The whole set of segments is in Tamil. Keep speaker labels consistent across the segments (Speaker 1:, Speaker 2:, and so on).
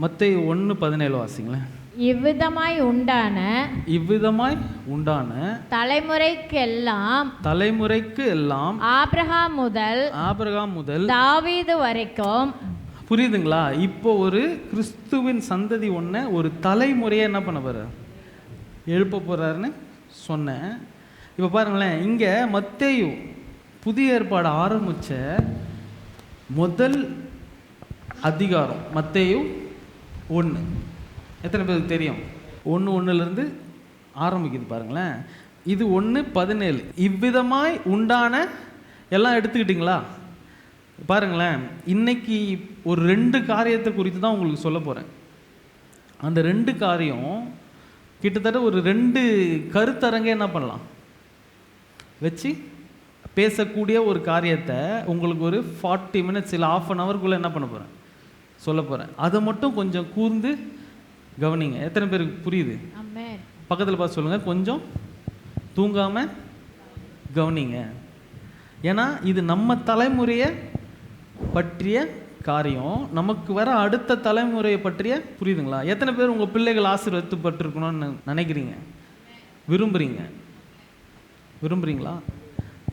Speaker 1: மத்தேயு 1:17 வாசிங்களேன்.
Speaker 2: இவ்விதமாய்
Speaker 1: உண்டான
Speaker 2: தலைமுறைக்கு எல்லாம் ஆபிரகாம் முதல் தாவீது வரைக்கும்.
Speaker 1: புரியுதுங்களா? இப்போ ஒரு கிறிஸ்துவின் சந்ததி ஒன்றை ஒரு தலைமுறையை என்ன பண்ண போறார், எழுப்ப போறாருன்னு சொன்னேன். இப்போ பாருங்களேன், இங்கே மத்தேயு புதிய ஏற்பாடு ஆரம்பித்த முதல் அதிகாரம் மத்தேயு 1. எத்தனை பேருக்கு தெரியும்? 1:1 ஆரம்பிக்குது பாருங்களேன். இது 1:17. இவ்விதமாய் உண்டான எல்லாம் எடுத்துக்கிட்டிங்களா? பாருங்களேன், இன்னைக்கு ஒரு 2 காரியத்தை குறித்து தான் உங்களுக்கு சொல்ல போகிறேன். அந்த 2 காரியம் கிட்டத்தட்ட ஒரு 2 கருத்தரங்கே என்ன பண்ணலாம் வச்சு பேசக்கூடிய ஒரு காரியத்தை உங்களுக்கு ஒரு 40 மினிட்ஸ் இல்லை ½ அன் ஹவருக்குள்ளே என்ன பண்ண போகிறேன், சொல்ல போகிறேன். அதை மட்டும் கொஞ்சம் கூர்ந்து கவனிங்க. எத்தனை பேருக்கு புரியுது? பக்கத்தில் பார்த்து சொல்லுங்கள். கொஞ்சம் தூங்காமல் கவனிங்க. ஏன்னா இது நம்ம தலைமுறையை பற்றிய காரியம், நமக்கு வர அடுத்த தலைமுறையை பற்றிய. புரியுதுங்களா? எத்தனை பேர் உங்கள் பிள்ளைகள் ஆசீர்வதிக்கப்பட்டிருக்கணும்னு நினைக்கிறீங்க, விரும்புகிறீங்களா?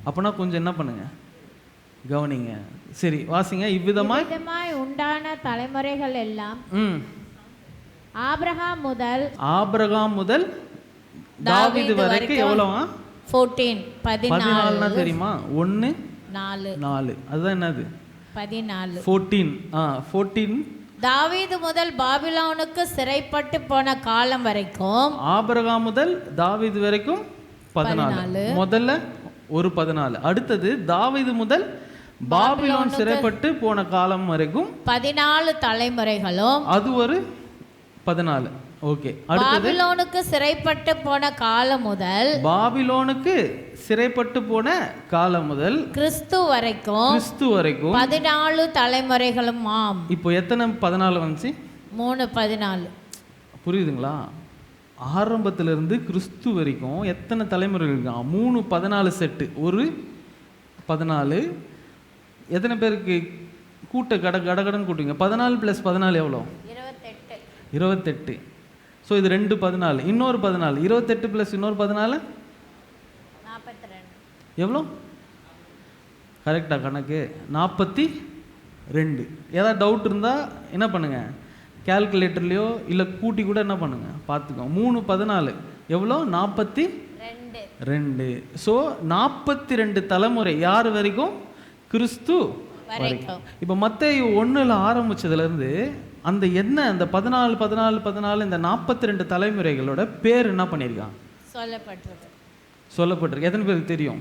Speaker 1: அப்போனா கொஞ்சம் என்ன பண்ணுங்க, கவனிங்க. சரி, வாசிங்க. இவ்விதமாய்
Speaker 2: உண்டான தலைமுறைகள் எல்லாம் ஆபிரகாம் முதல்
Speaker 1: தாவீது வரைக்கும் எவ்வளவா?
Speaker 2: 14
Speaker 1: தெரியுமா? 1:4. அதுதான் என்னது? 14.
Speaker 2: தாவீது முதல் பாபிலோனுக்கு சிறைப்பட்டு போன காலம் வரைக்கும்.
Speaker 1: ஆபிரகாம் முதல் தாவீது வரைக்கும் 14. முதல்ல ஒரு 14. அடுத்தது தாவீது முதல் பாபிலோன் சிறைப்பட்டு போன காலம் வரைக்கும்
Speaker 2: 14 தலைமுறைகளும்.
Speaker 1: அது ஒரு 14. ஓகே.
Speaker 2: பாபிலோனுக்கு சிறைப்பட்டு போன காலம் முதல் கிறிஸ்து வரைக்கும் 14 தலைமுறைகளும்.
Speaker 1: இப்போ எத்தனை 14 வந்துச்சு?
Speaker 2: 3:14.
Speaker 1: புரியுதுங்களா? ஆரம்பத்திலிருந்து கிறிஸ்து வரைக்கும் எத்தனை தலைமுறை இருக்கு? 3:14 செட்டு, ஒரு 14. எத்தனை பேருக்கு கூட்ட கடகடன் கூட்டுங்க? 14 + 14 எவ்வளோ? 28. ஸோ இது 2:14, இன்னொரு 14. 28 + இன்னொரு 14
Speaker 2: 42.
Speaker 1: எவ்வளோ? கரெக்டாக கணக்கு? 42. ஏதாவது டவுட் இருந்தால் என்ன பண்ணுங்கள், கேல்குலேட்டர்லையோ இல்லை கூட்டி கூட என்ன பண்ணுங்கள் பார்த்துக்கோங்க. 3:14 எவ்வளோ? 42. ஸோ 42 தலைமுறை யார் வரைக்கும்? கிறிஸ்து வரைக்கும். இப்போ மத்தேயு 1 ஆரம்பிச்சதுலேருந்து அந்த 14 இந்த 42 தலைமுறைகளோட பேர் என்ன பண்ணியிருக்கான்? சொல்லப்பட்டிருக்கு. எத்தனை பேருக்கு தெரியும்?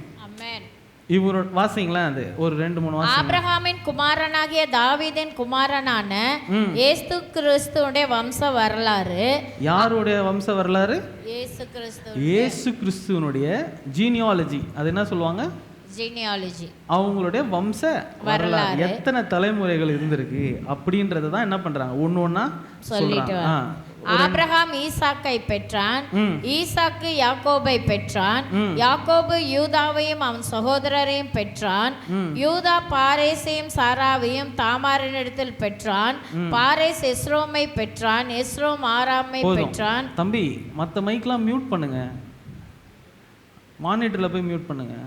Speaker 1: இவரோட வாசிங்களா, அது ஒரு 2-3 வாசி.
Speaker 2: ஆபிரகாமின் குமாரனாகிய தாவீதின் குமாரனான இயேசு கிறிஸ்துவுடைய வம்ச வரலாறு.
Speaker 1: யாருடைய வம்ச வரலாறு?
Speaker 2: இயேசு
Speaker 1: கிறிஸ்துவனுடைய ஜீனியாலஜி. அது என்ன சொல்லுவாங்க?
Speaker 2: ஜீனியாலஜி.
Speaker 1: அவங்களுடைய வம்ச வரலாறு. எத்தனை தலைமுறைகள் இருந்திருக்கு அப்படின்றத தான் என்ன பண்றாங்க, ஒண்ணா சொல்றாங்க.
Speaker 2: ஆபிரகாம் ஈசாக்கை பெற்றான், ஈசாக்கு யாக்கோபை பெற்றான், யாக்கோபு யூதாவையும் அவன் சகோதரரையும் பெற்றான், யூதா பாரேசையும் சாராவையும் தாமாரினிடத்தில் பெற்றான், பாரேஸ் எஸ்ரோமை பெற்றான், எஸ்ரோம் ஆராமை பெற்றான்.
Speaker 1: தம்பி, மற்ற மைக்லாம் மியூட் பண்ணுங்க, மானிட்டரில் போய் மியூட் பண்ணுங்க.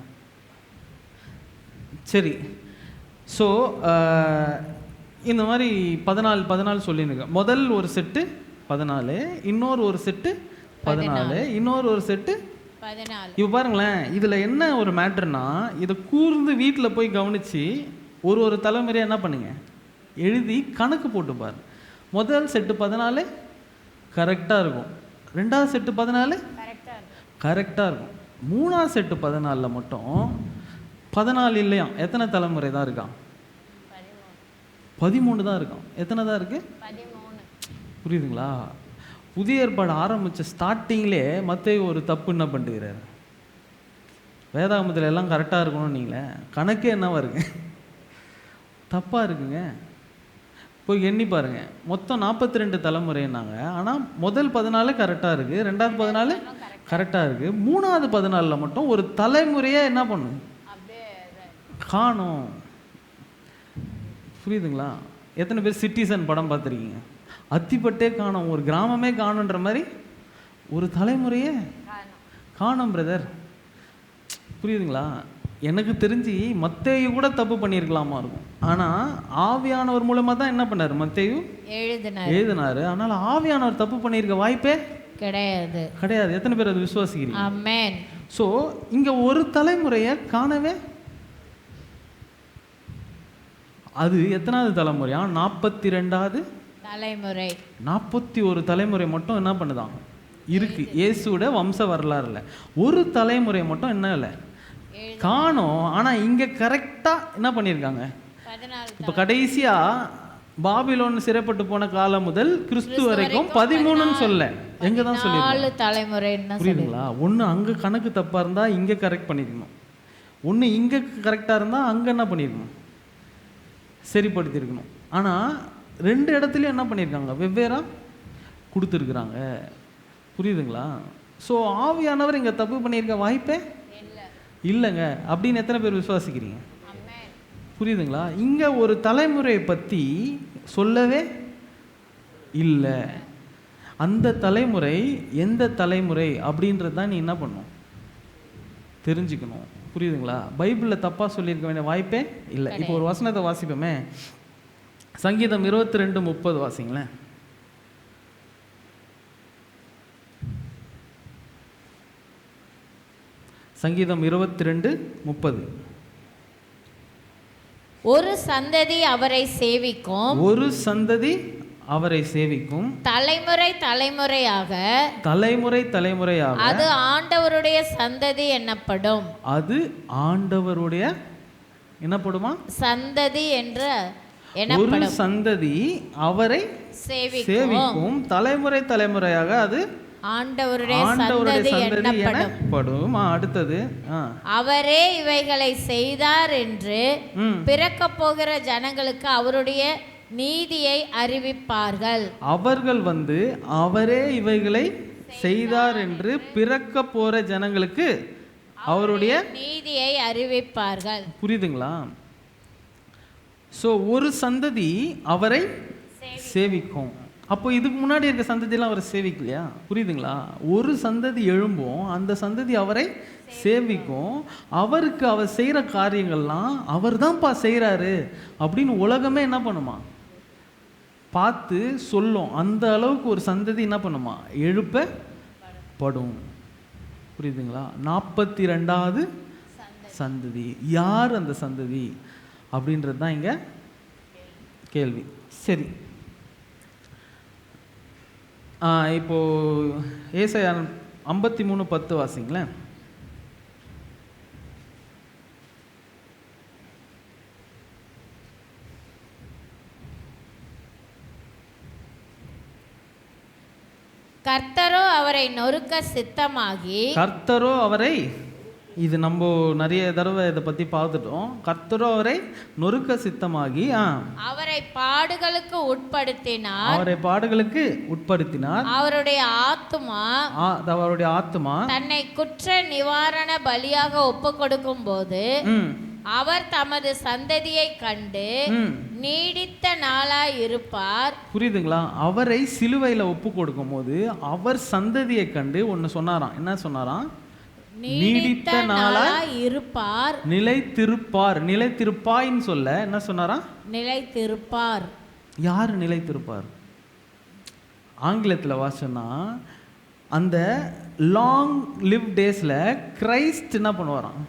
Speaker 1: சரி, ஸோ இந்த மாதிரி 14 சொல்லியிருங்க. முதல் ஒரு செட்டு 14, இன்னொரு ஒரு செட்டு 14, இன்னொரு ஒரு செட்டு 14. இப்போ பாருங்களேன், இதில் என்ன ஒரு மேட்ருன்னா, இதை கூர்ந்து வீட்டில் போய் கவனித்து ஒரு தலைமுறையாக என்ன பண்ணுங்க, எழுதி கணக்கு போட்டு பாரு. முதல் செட்டு 14 கரெக்டாக இருக்கும், 2வது செட்டு 14 கரெக்டாக இருக்கும், 3வது செட்டு 14 மட்டும் 14 இல்லையா? எத்தனை தலைமுறை தான் இருக்கான்? 13 தான் இருக்கான். எத்தனை தான் இருக்கு?
Speaker 2: 13.
Speaker 1: புரியுதுங்களா? புதிய ஏற்பாடு ஆரம்பித்த ஸ்டார்டிங்லே மத்தேயு ஒரு தப்பு என்ன பண்ணுறாரு, வேதாகமத்தில் எல்லாம் கரெக்டாக இருக்கணும், நீங்களே கணக்கே என்னவா இருக்கு, தப்பாக இருக்குங்க. போய் எண்ணி பாருங்க. மொத்தம் 42 தலைமுறைன்னாங்க. ஆனால் முதல் 14 கரெக்டாக இருக்குது, 2வது 14 கரெக்டாக இருக்குது, 3வது 14 மட்டும் ஒரு தலைமுறையே என்ன பண்ணும், காணும். புரியுதுங்களா? எத்தனை பேர் சிட்டிசன் படம் பார்த்துருக்கீங்க? அத்திப்பட்டே காணோம், ஒரு கிராமமே காணுன்ற மாதிரி ஒரு தலைமுறையே காணோம் பிரதர். புரியுதுங்களா? எனக்கு தெரிஞ்சு மத்தேயு கூட தப்பு பண்ணியிருக்கலாமா இருக்கும். ஆனால் ஆவியானவர் மூலமாக தான் என்ன பண்ணார்? மத்தேயு எழுதினாரு. ஆனால் ஆவியானவர் தப்பு பண்ணியிருக்க வாய்ப்பே கிடையாது. எத்தனை பேர் அது விசுவாசிக்கிறீங்க?
Speaker 2: ஆமென்.
Speaker 1: ஸோ இங்கே ஒரு தலைமுறையை காணவே, அது எத்தனாவது தலைமுறையா? 42வது தலைமுறை. 41 தலைமுறை மட்டும் என்ன பண்ணுதான் இருக்கு இயேசுவோட வம்ச வரலாறுல. ஒரு தலைமுறை மட்டும் என்ன இல்லை காணோம். ஆனால் இங்கே கரெக்டாக என்ன பண்ணியிருக்காங்க? இப்போ கடைசியாக பாபிலோன் சிறைப்பட்டு போன காலம் முதல் கிறிஸ்து வரைக்கும் 13ன்னு சொல்ல, எங்கே தான் சொல்லி
Speaker 2: தலைமுறை.
Speaker 1: புரியுதுங்களா? ஒன்று அங்கே கணக்கு தப்பாக இருந்தால் இங்கே கரெக்ட் பண்ணியிருக்கணும், ஒன்று இங்கே கரெக்டாக இருந்தால் அங்கே என்ன பண்ணியிருக்கணும், சரிப்படுத்தியிருக்கணும். ஆனால் 2 இடத்துலையும் என்ன பண்ணியிருக்காங்க? வெவ்வேறாக கொடுத்துருக்குறாங்க. புரியுதுங்களா? ஸோ ஆவியானவர் இங்கே தப்பு பண்ணியிருக்க வாய்ப்பே இல்லைங்க அப்படின்னு எத்தனை பேர் விசுவாசிக்கிறீங்க? புரியுதுங்களா? இங்கே ஒரு தலைமுறையை பற்றி சொல்லவே இல்லை. அந்த தலைமுறை எந்த தலைமுறை அப்படின்றது தான் நீ என்ன பண்ணணும், தெரிஞ்சுக்கணும். புரியுதுங்களா? பைபிளில் தப்பாக சொல்லியிருக்க வேண்டிய வாய்ப்பே இல்லை. இப்போ ஒரு வசனத்தை வாசிப்போமே, சங்கீதம் 22:30 வாசிங்களேன். சங்கீதம் 22:30.
Speaker 2: ஒரு சந்ததி அவரை சேவிக்கும்,
Speaker 1: ஒரு சந்ததி அவரை சேவிக்கும்,
Speaker 2: தலைமுறை தலைமுறையாக அது ஆண்டவருடைய சந்ததி என்னப்படும்.
Speaker 1: அது ஆண்டவருடைய என்னப்படுமா?
Speaker 2: சந்ததி என்று
Speaker 1: ஒரு சந்ததி அவரை சேவிக்கும், தலைமுறை தலைமுறையாக அது ஆண்டவருடைய சந்ததி எனப்படும். அடுத்தது,
Speaker 2: அவரே இவைகளை செய்தார் என்று பிறக்க போகிற ஜனங்களுக்கு அவருடைய நீதியை அறிவிப்பார்கள்.
Speaker 1: அவர்கள் அவரே இவைகளை செய்தார் என்று பிறக்க போற ஜனங்களுக்கு அவருடைய
Speaker 2: நீதியை அறிவிப்பார்கள்.
Speaker 1: புரியுதுங்களா? ஸோ ஒரு சந்ததி அவரை சேவிக்கும். அப்போ இதுக்கு முன்னாடி இருக்க சந்ததியெல்லாம் அவரை சேவிக்கலையா? புரியுதுங்களா? ஒரு சந்ததி எழும்பும், அந்த சந்ததி அவரை சேவிக்கும். அவருக்கு அவர் செய்கிற காரியங்கள்லாம் அவர் தான்ப்பா செய்கிறாரு அப்படின்னு உலகமே என்ன பண்ணுமா? பார்த்து சொல்லும். அந்த அளவுக்கு ஒரு சந்ததி என்ன பண்ணுமா? எழுப்பப்படும். புரியுதுங்களா? 42வது சந்ததி. யார் அந்த சந்ததி அப்படின்றது தான் இங்கே கேள்வி. சரி, இப்போ ஏசாயா 53:10 வாசிங்களேன்.
Speaker 2: கர்த்தரோ அவரை நொறுக்க சித்தமாகி,
Speaker 1: கர்த்தரோ அவரை, இது நம்ம நிறைய தடவை இதை பற்றி பார்த்துட்டோம். கர்த்தரோ அவரை நொறுக்க சித்தமாகி
Speaker 2: அவரை பாடுகளுக்கு உட்படுத்தினார். அவருடைய ஆத்துமா தன்னை குற்ற நிவாரண பலியாக ஒப்பு கொடுக்கும் போது அவர் தமது சந்ததியை கண்டு நீடித்த நாளாய் இருப்பார்.
Speaker 1: புரியுதுங்களா? அவரை சிலுவையில் ஒப்பு கொடுக்கும் போது அவர் சந்ததியை கண்டு ஒன்று சொன்னாராம். என்ன சொன்னாராம்? நீடித்த நாளாய் இருப்பார், நிலைத்திருப்பார். நிலைத்திருப்பாயின்னு சொல்ல என்ன சொன்னாராம்?
Speaker 2: நிலைத்திருப்பார்.
Speaker 1: யார் நிலைத்திருப்பார்? ஆங்கிலத்தில் வாசனா அந்த லாங் லிவ் டேஸ்ல கிரைஸ்ட் என்ன பண்ணுவாராம்?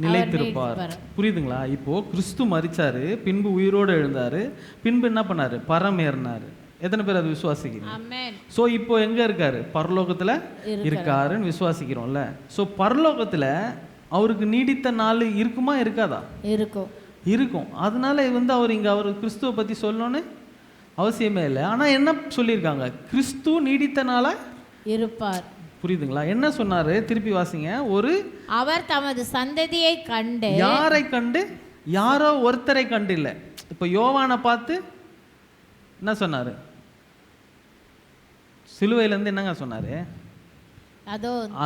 Speaker 1: நிலைத்திருப்பார். புரியுதுங்களா? இப்போ கிறிஸ்து மரிச்சாரு, பின்பு உயிரோடு எழுந்தாரு, பின்பு என்ன பண்ணாரு? பரமேறினாரு. எத்தனை பேர் அது விசுவாசிக்கிறீங்க? ஸோ இப்போ எங்க இருக்காரு? பரலோகத்துல இருக்காருன்னு விசுவாசிக்கிறோம்ல. ஸோ பரலோகத்துல அவருக்கு நீடித்த நாள் இருக்குமா இருக்காதா? இருக்கும். அதனால அவர் இங்க அவர் கிறிஸ்துவை பத்தி சொல்லணும்னு அவசியமே இல்லை. ஆனா என்ன சொல்லியிருக்காங்க? கிறிஸ்து நீடித்த நாளா இருப்பார். புரியுதுங்களா? என்ன சொன்னாரு? திருப்பி வாசிங்க. அவர்
Speaker 2: தமது சந்ததியை கண்டு.
Speaker 1: யாரை கண்டு? யாரோ ஒருத்தரை கண்டு இல்லை. இப்போ யோவானை பார்த்து என்ன சொன்னாரு? சிலுவையிலேருந்து என்னங்க சொன்னாரு?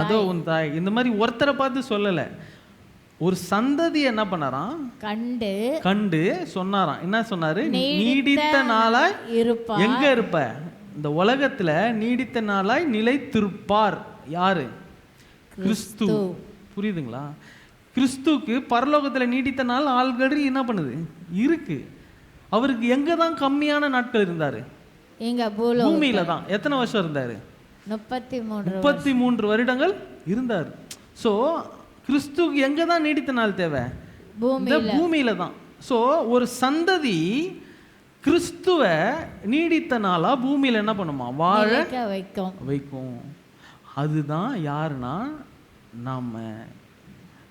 Speaker 1: அதோ உன் தாய். இந்த மாதிரி ஒருத்தரை பார்த்து சொல்லலை. ஒரு சந்ததி என்ன பண்ணாராம்?
Speaker 2: கண்டு
Speaker 1: கண்டு சொன்னாராம். என்ன சொன்னாரு?
Speaker 2: நீடித்த
Speaker 1: நீடித்த நாளாய்
Speaker 2: இருப்பார்.
Speaker 1: எங்க இருப்ப? இந்த உலகத்துல நீடித்த நாளாய் நிலைத்திருப்பார். யாரு? கிறிஸ்து. புரியுதுங்களா? கிறிஸ்துக்கு பரலோகத்துல நீடித்த நாள் ஆல்ரெடி என்ன பண்ணுது? இருக்கு. அவருக்கு எங்க தான் கம்மியான நாட்கள் இருந்தாரு?
Speaker 2: இங்க
Speaker 1: பூமியில தான். எத்தனை வருஷம் இருந்தாரு? 33 வருடங்கள் இருந்தார். சோ கிறிஸ்துக்கு எங்க தான் நீடித்த நாள் தேவை? இந்த பூமியில தான். சோ ஒரு சந்ததி கிறிஸ்துவ நீடித்த நாளா பூமியில என்ன பண்ணுமா? வாழ வைக்கும். அதுதான் யாருன்னா நாம.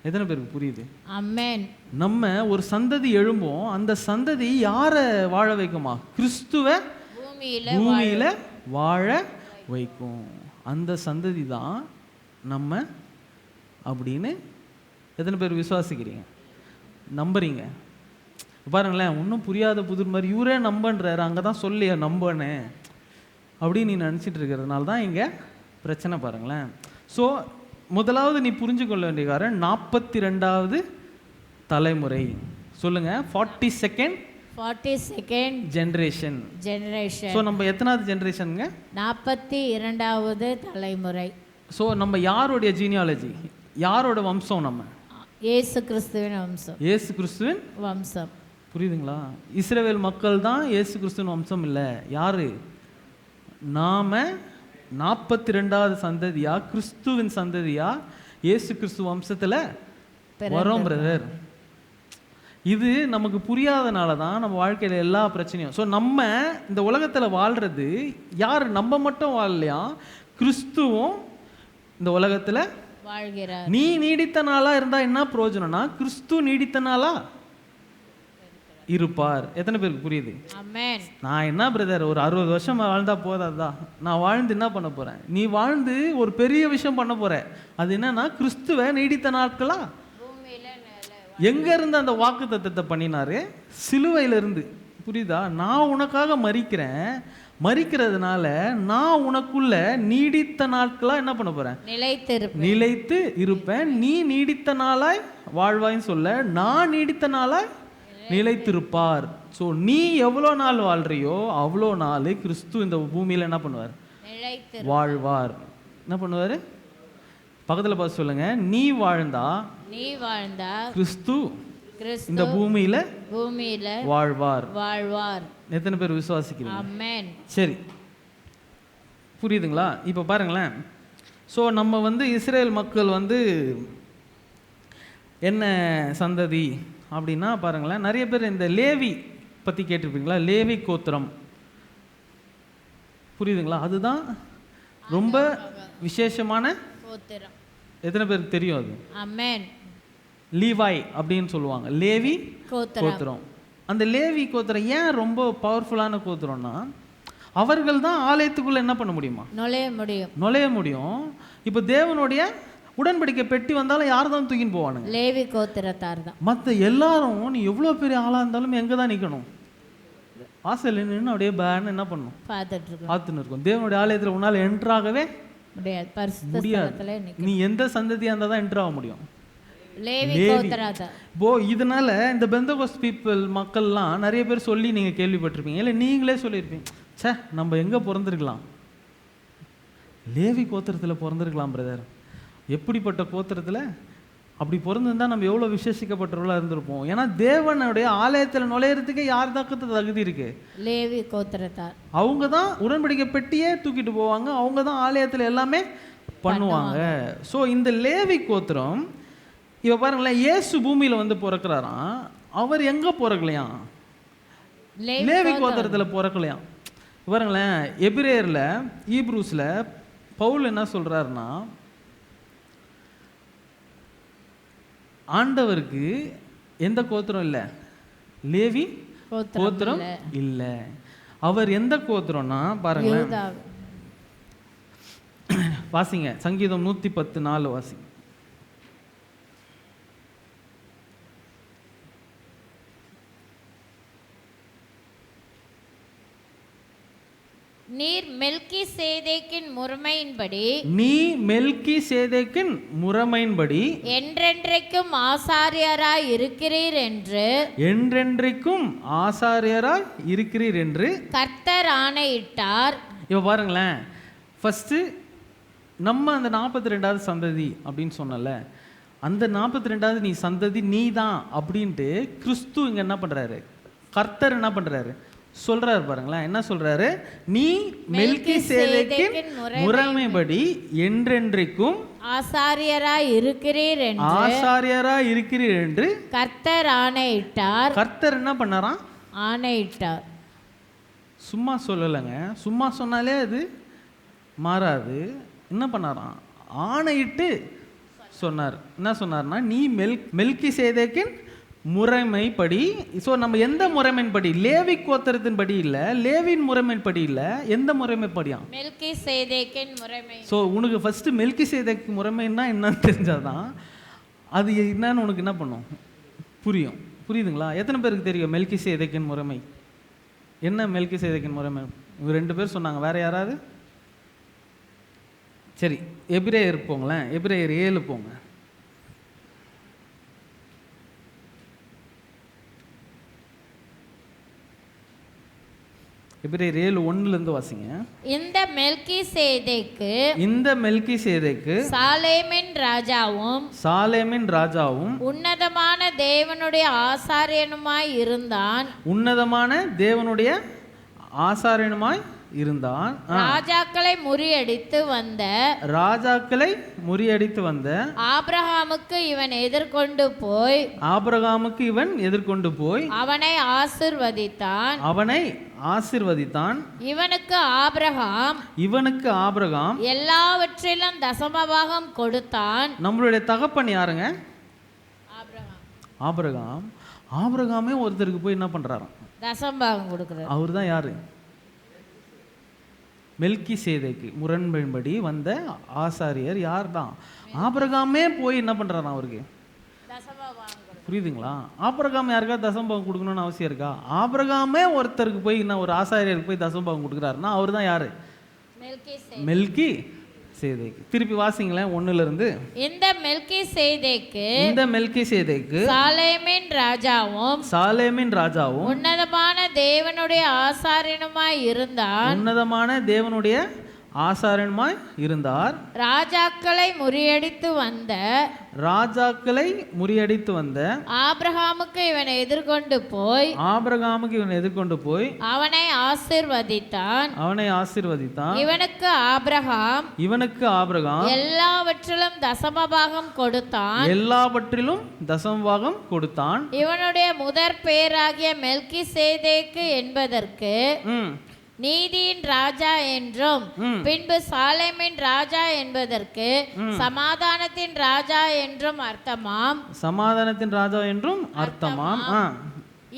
Speaker 1: எத்தனை பேருக்கு புரியுது? ஆமென். நம்ம ஒரு சந்ததி எழும்போம். அந்த சந்ததி யாரை வாழ வைக்குமா? கிறிஸ்துவ பூமியில வாழ வைக்கும். அந்த சந்ததி தான் நம்ம அப்படின்னு எத்தனை பேர் விசுவாசிக்கிறீங்க? நம்புறீங்க? பாருங்களேன், ஒன்றும் புரியாத புதிர் மாதிரி இவரே நம்பன்றாரு, அங்கே தான் சொல்லியா நம்பனே அப்படின்னு நீ நினச்சிட்டு இருக்கிறதுனால தான் இங்கே பிரச்சனை. பாருங்களேன். ஸோ முதலாவது நீ புரிஞ்சு கொள்ள வேண்டிய காரணம் 42வது தலைமுறை. சொல்லுங்க. 42nd generation. ஸோ நம்ம எத்தனாவது ஜெனரேஷனுங்க?
Speaker 2: 42வது தலைமுறை.
Speaker 1: ஸோ நம்ம யாருடைய ஜீனியாலஜி? யாரோட வம்சம்? நம்ம
Speaker 2: இயேசு கிறிஸ்துவின் வம்சம்.
Speaker 1: இயேசு கிறிஸ்துவின் வம்சம். புரியுதுங்களா? இஸ்ரவேல் மக்கள் தான் இயேசு கிறிஸ்துவின் வம்சம். இல்லை, யாரு? நாம 42வது சந்ததியா, கிறிஸ்துவின் சந்ததியா, இயேசு கிறிஸ்து வம்சத்துல வரோம் பிரதர். இது நமக்கு புரியாதனால தான் நம்ம வாழ்க்கையில எல்லா பிரச்சனையும். ஸோ நம்ம இந்த உலகத்துல வாழ்றது யார்? நம்ம மட்டும் வாழலையா, கிறிஸ்துவும் இந்த உலகத்துல வாழ்கிறார். நீ நீடித்த நாளா இருந்தா என்ன பிரயோஜனம்னா, கிறிஸ்து நீடித்த நாளா இருப்பார். எத்தனை பேருக்கு புரியுது? ஆமென். நான் என்ன பிரதர் ஒரு 60 வருஷம் வாழ்ந்தா போதாதா? நான் வாழ்ந்து என்ன பண்ண போறேன்? நீ வாழ்ந்து ஒரு பெரிய விஷயம் பண்ண போற. அது என்னன்னா, கிறிஸ்துவ நீடித்த நாட்களா எங்க இருந்து அந்த வாக்கு தத்தத்தை பண்ணினாரு? சிலுவையில இருந்து. புரியுதா? நான் உனக்காக மரிக்கிறேன். மரிக்கிறதுனால நான் உனக்குள்ள நீடித்த நாட்களா என்ன பண்ண போறேன்? நிலைத்து இருப்பேன். நீ நீடித்த நாளாய் வாழ்வாயின்னு சொல்ல, நான் நீடித்த நாளாய் நிலைத்திருப்பார். ஸோ நீ எவ்வளோ நாள் வாழ்றியோ அவ்வளோ நாள் கிறிஸ்து இந்த பூமியில என்ன பண்ணுவார்? வாழ்வார். என்ன பண்ணுவாரு? பக்கத்துல பார்த்து சொல்லுங்க. நீ வாழ்ந்தா கிறிஸ்து இந்த பூமியில வாழ்வார். எத்தனை பேர் விசுவாசிக்கிறீங்க? ஆமென். சரி, புரியுதுங்களா? இப்போ பாருங்களேன். ஸோ நம்ம இஸ்ரேல் மக்கள் என்ன சந்ததி அப்படின்னா பாருங்களேன், நிறைய பேர் இந்த லேவி பற்றி கேட்டிருப்பீங்களா? லேவி கோத்திரம். புரியுதுங்களா? அதுதான் ரொம்ப விசேஷமான கோத்திரம். எத்தனை பேருக்கு தெரியும் அது? ஆமென். லீவாய் அப்படின்னு சொல்லுவாங்க. லேவி கோத்திரம். அந்த லேவி கோத்திரம் ஏன் ரொம்ப பவர்ஃபுல்லான கோத்திரம்னா, அவர்கள் தான் ஆலயத்துக்குள்ள என்ன பண்ண முடியுமா? நுழைய முடியும். இப்போ தேவனுடைய உடன்படிக்கை பெட்டி வந்தாலும் யார் தான் தூக்கின்னு போவானுங்க? லேவி கோத்திரத்தார் தான். மற்ற எல்லாரும் நீ எவ்வளோ பெரிய ஆளாக இருந்தாலும் எங்கே தான் நிற்கணும்? வாசல் நின்று அப்படியே பேன்னு என்ன பண்ணணும்? பார்த்துன்னு இருக்கும். தேவனுடைய ஆலயத்தில் உன்னால் என்ட்ராகவே முடியாது. நீ எந்த சந்ததியாக இருந்தால் தான் என்ட்ராக முடியும்? இதனால இந்த பெந்தகோஸ்ட் பீப்புள் மக்கள்லாம் நிறைய பேர் சொல்லி நீங்கள் கேள்விப்பட்டிருப்பீங்க, இல்லை நீங்களே சொல்லியிருப்பீங்க, சே நம்ம எங்கே பிறந்திருக்கலாம்? லேவி கோத்திரத்தில் பிறந்திருக்கலாம் பிரதர். எப்படிப்பட்ட கோத்திரத்தில்? அப்படி பிறந்திருந்தா நம்ம எவ்வளோ விசேஷிக்கப்பட்டவர்களாக இருந்திருப்போம். ஏன்னா தேவனுடைய ஆலயத்தில் நுழையிறதுக்கு யார் தாக்கத்து தகுதி இருக்கு? லேவி கோத்திரத்தார். அவங்க தான் உடன்படிக்கை பெட்டியே தூக்கிட்டு போவாங்க. அவங்க தான் ஆலயத்தில் எல்லாமே பண்ணுவாங்க. ஸோ இந்த லேவி கோத்திரம், இப்போ பாருங்களேன், இயேசு பூமியில் பிறக்கிறாராம். அவர் எங்கே பிறக்கலையாம்? லேவி கோத்திரத்தில் பிறக்கலையாம். பாருங்களேன், எபிரேயரில் ஈப்ரூஸில் பவுல் என்ன சொல்கிறாருன்னா, ஆண்டவருக்கு எந்த கோத்திரம் இல்லை? லேவி கோத்திரம் இல்லை. அவர் எந்த கோத்திரம்னா பாருங்களேன், வாசிங்க சங்கீதம் 110:4 வாசிங்க.
Speaker 2: நீர் மெல்கி சேதேக்கின் முறைமையின்படி
Speaker 1: நீ மெல்கி சேதேக்கின் முறைமையின்படி
Speaker 2: என்றென்றைக்கும் ஆசாரியராய் இருக்கிறீர் என்று
Speaker 1: என்றென்றைக்கும் ஆசாரியராய் இருக்கிறீர் என்று
Speaker 2: கர்த்தர் ஆணையிட்டார்.
Speaker 1: இப்போ பாருங்களேன், ஃபஸ்ட்டு நம்ம அந்த 42வது சந்ததி அப்படின்னு சொன்னல, அந்த 42வது நீ சந்ததி நீ தான் அப்படின்ட்டு கிறிஸ்து இங்கே என்ன பண்ணுறாரு, கர்த்தர் என்ன பண்ணுறாரு சொல்றாரு பாருங்களேன். என்ன சொல்றாரு, நீ மெல்கி சேதேக்கின் முறைமைப்படி என்றென்றைக்கும்
Speaker 2: ஆசாரியராய் இருக்கிறீர்
Speaker 1: என்று
Speaker 2: கர்த்தர் ஆணையிட்டார்.
Speaker 1: கர்த்தர் என்ன பண்ணாராம்,
Speaker 2: ஆணையிட்டார்.
Speaker 1: சும்மா சொல்லலைங்க, சும்மா சொன்னாலே அது மாறாது. என்ன பண்ணாராம், ஆணையிட்டு சொன்னார். என்ன சொன்னார்னா, நீ மெல்கி சேதேக்கின் முறைமைப்படி. ஸோ நம்ம எந்த முறைமைப்படி, லேவி கோத்திரத்தின் படி இல்லை, லேவின் முறைமைப்படி இல்லை, எந்த முறைமைப்படியா,
Speaker 2: மெல்கி சேதேக்கின் முறைமை.
Speaker 1: ஸோ உனக்கு ஃபஸ்ட்டு மெல்கி சேதேக்கு முறைமைன்னா என்னன்னு தெரிஞ்சாதான் அது என்னன்னு உனக்கு என்ன பண்ணும், புரியும். புரியுதுங்களா? எத்தனை பேருக்கு தெரியும் மெல்கி சேதேக்கின் முறைமை என்ன? மெல்கி சேதேக்கின் முறைமை இவங்க 2 பேர் சொன்னாங்க, வேற யாராவது? சரி, எபிரேயர் போங்களேன், எபிரேயர் 7 போங்க. எபிரேயர் 7:1 வாசிங்க.
Speaker 2: இந்த மெல்கி சேதேக்கு சாலேமின் ராஜாவும் உன்னதமான தேவனுடைய ஆசாரியனுமாய் இருந்தான். ராஜாக்களை முறியடித்து வந்த ஆபிரகாமுக்கு இவன் எதிர்கொண்டு போய் அவனை ஆசீர்வதித்தான். இவனுக்கு ஆபிரகாம் எல்லாவற்றிலும் தசமபாகம் கொடுத்தான்.
Speaker 1: நம்மளுடைய தகப்பன் யாருங்க? ஆபிரகாமே ஒருத்தருக்கு போய் என்ன பண்றாராம்,
Speaker 2: தசமபாகம் கொடுக்கிறார்.
Speaker 1: அவர் தான் யாரு? மெல்கி சேதேக்கு முரண்படி வந்த ஆசாரியர் யார் தான்? ஆபிரகாமே போய் என்ன பண்றாராம் அவருக்கு. புரியுதுங்களா? ஆபிரகாம் யாருக்கா தசமபாகம் கொடுக்கணும்னு அவசியம் இருக்கா? ஆபிரகாமே ஒருத்தருக்கு போய் என்ன, ஒரு ஆசாரியருக்கு போய் தசமபாகம் கொடுக்குறாருன்னா அவர் தான் யாரு? மெல்கி சேதேக்கு. திருப்பி வாசிங்களேன் 1
Speaker 2: இந்த மெல்கி சேதேக்கு சாலேமின் ராஜாவும் உன்னதமான தேவனுடைய ஆசாரியனுமாய் இருந்தார். ராஜாக்களை முறியடித்து வந்த ஆபிரகாமுக்கு இவன் எதிர்கொண்டு போய் அவனை ஆசீர்வதித்தான். இவனுக்கு ஆபிரகாம் எல்லாவற்றிலும் தசமபாகம் கொடுத்தான். இவனுடைய முதற் பேராகிய மெல்கி சேதேக்கு என்பதற்கு நீதியின் ராஜா என்றும் பின்பு சாலேமின் ராஜா என்பதற்கு சமாதானத்தின் ராஜா என்றும் அர்த்தமாம்.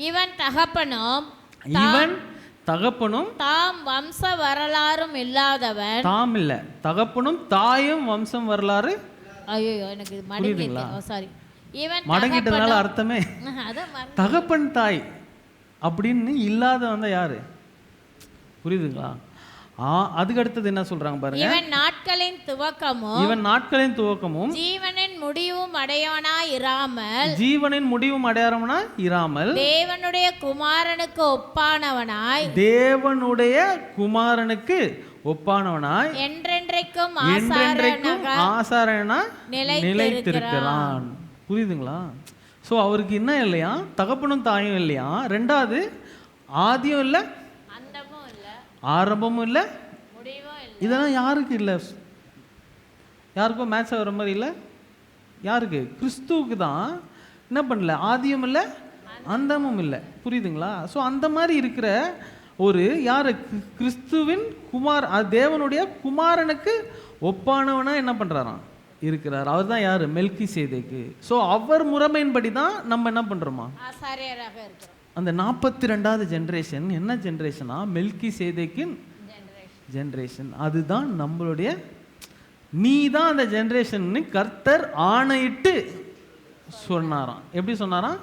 Speaker 2: இவன் தகப்பனும் தாம் வம்ச வரலாறும் இல்லாதவன்.
Speaker 1: தாம் இல்ல, தகப்பனும் தாயும் வம்சம் வரலாறு.
Speaker 2: ஐயோ, எனக்கு மடங்கிட்டேன், சாரி. இவன்
Speaker 1: மடங்கிட்டதுனால அர்த்தமே தகப்பன் தாய் அப்படின்னு இல்லாதவன் தான் யாரு? புரியுதுங்களா? அதுக்கு அடுத்தது என்ன சொல்றாங்க பாருங்க.
Speaker 2: இவன் நாட்களின் துவக்கமும் ஜீவனின் முடிவும் அடையாளமாய் இராமல் தேவனுடைய குமாரனுக்கு ஒப்பானவனாய் என்றென்றைக்கும் ஆசாரியனாய் நிலைத்திருக்கிறான்.
Speaker 1: புரியுதுங்களா? ஸோ அவருக்கு என்ன இல்லையா, தகப்பனும் தாயும் இல்லையா, 2வது ஆதியும் இல்லை, ஆரம்பமும் இல்லை, இதெல்லாம் யாருக்கு இல்லை? யாருக்கும் மேட்ச் ஆகிற மாதிரி இல்லை. யாருக்கு? கிறிஸ்துவுக்கு தான். என்ன பண்ணல, ஆதியும் இல்லை, அந்தமும் இல்லை. புரியுதுங்களா? ஸோ அந்த மாதிரி இருக்கிற ஒரு யார், கிறிஸ்துவின் தேவனுடைய குமாரனுக்கு ஒப்பானவனா என்ன பண்ணுறாராம் இருக்கிறார். அவர் தான் யார்? மெல்கி சேதேக்கு. ஸோ அவர் முறைமையின்படி தான் நம்ம என்ன பண்ணுறோமா,
Speaker 2: ஆசாரியராக இருக்கிறோம்.
Speaker 1: அந்த 42வது ஜென்ரேஷன் என்ன ஜென்ரேஷனா? மெல்கி சேதேக்கின் ஜென்ரேஷன். அதுதான் நம்மளுடைய, நீ தான் அந்த ஜென்ரேஷன் கர்த்தர் ஆணையிட்டு சொன்னாராம். எப்படி சொன்னாராம்?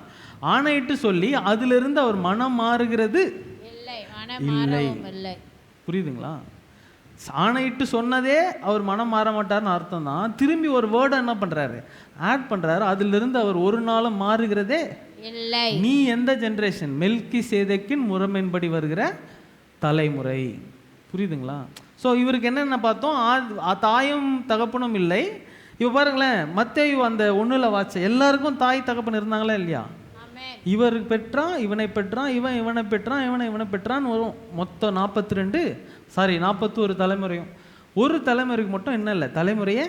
Speaker 1: ஆணையிட்டு சொல்லி அதிலிருந்து அவர் மனம் மாறுகிறது இல்லை. புரியுதுங்களா? ஆணையிட்டு சொன்னதே அவர் மனம் மாற மாட்டார்னு அர்த்தம் தான். திரும்பி ஒரு வேர்டை என்ன பண்ணுறாரு, ஆட் பண்ணுறாரு. அதிலிருந்து அவர் ஒரு நாளும் மாறுகிறதே
Speaker 2: இல்லை.
Speaker 1: நீ எந்த ஜென்ரேஷன்? மெல்கி சேதேக்கின் முறைமையின்படி வருகிற தலைமுறை. புரியுதுங்களா? ஸோ இவருக்கு என்னென்ன பார்த்தோம், தாயும் தகப்பனும் இல்லை. இப்போ பாருங்களேன், மத்தேயு அந்த ஒன்றில் வாட்ச எல்லாருக்கும் தாய் தகப்பன் இருந்தாங்களா இல்லையா? இவர் பெற்றான், இவனை பெற்றான், இவனை பெற்றான், இவனை பெற்றான்னு வரும். மொத்தம் 41 தலைமுறையும். ஒரு தலைமுறைக்கு மட்டும் என்ன இல்லை, தலைமுறையே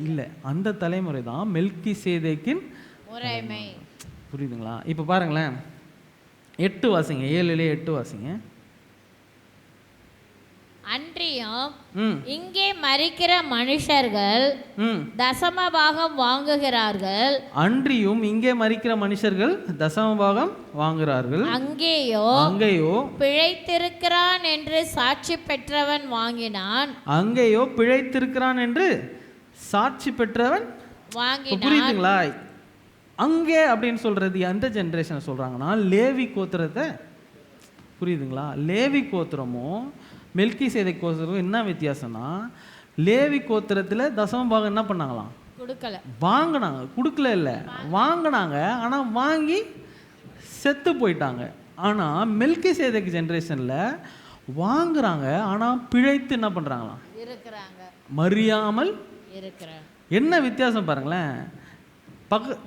Speaker 1: இல்லை. அந்த தலைமுறை தான் மெல்கி சேதேக்கின்
Speaker 2: முறைமை.
Speaker 1: புரியுதுங்களா? இப்போ பாருங்களேன், 8 வாசிங்க, 7 வாசிங்க.
Speaker 2: அன்றியும் இங்கே மரிக்கிற மனுஷர்கள் தசமபாகம் வாங்குகிறார்கள்.
Speaker 1: அன்றியும் இங்கே மரிக்கிற மனுஷர்கள் தசமபாகம் வாங்குகிறார்கள்.
Speaker 2: அங்கேயோ பிழைத்திருக்கிறான் என்று சாட்சி பெற்றவன் வாங்கினான்.
Speaker 1: அங்கேயோ பிழைத்திருக்கிறான் என்று சாட்சி பெற்றவன் வாங்கினான். புரியுதுங்களா? அங்கே அப்படின்னு சொல்றது எந்த ஜென்ரேஷனை சொல்றாங்கன்னா, லேவி கோத்திரத்தை. புரியுதுங்களா? லேவி கோத்திரமும் மெல்கி சேதேக் கோத்திரம் என்ன வித்தியாசம்னா, லேவி கோத்திரத்தில் தசம பாகம் என்ன பண்ணாங்களாம், வாங்கினாங்க. கொடுக்கல இல்லை, வாங்கினாங்க. ஆனால் வாங்கி செத்து போயிட்டாங்க. ஆனால் மெல்கி சேதேக் ஜென்ரேஷனில் வாங்குறாங்க, ஆனால் பிழைத்து என்ன பண்ணுறாங்களாம், மறியாமல் இருக்கிறாங்க. என்ன வித்தியாசம் பாருங்களேன்.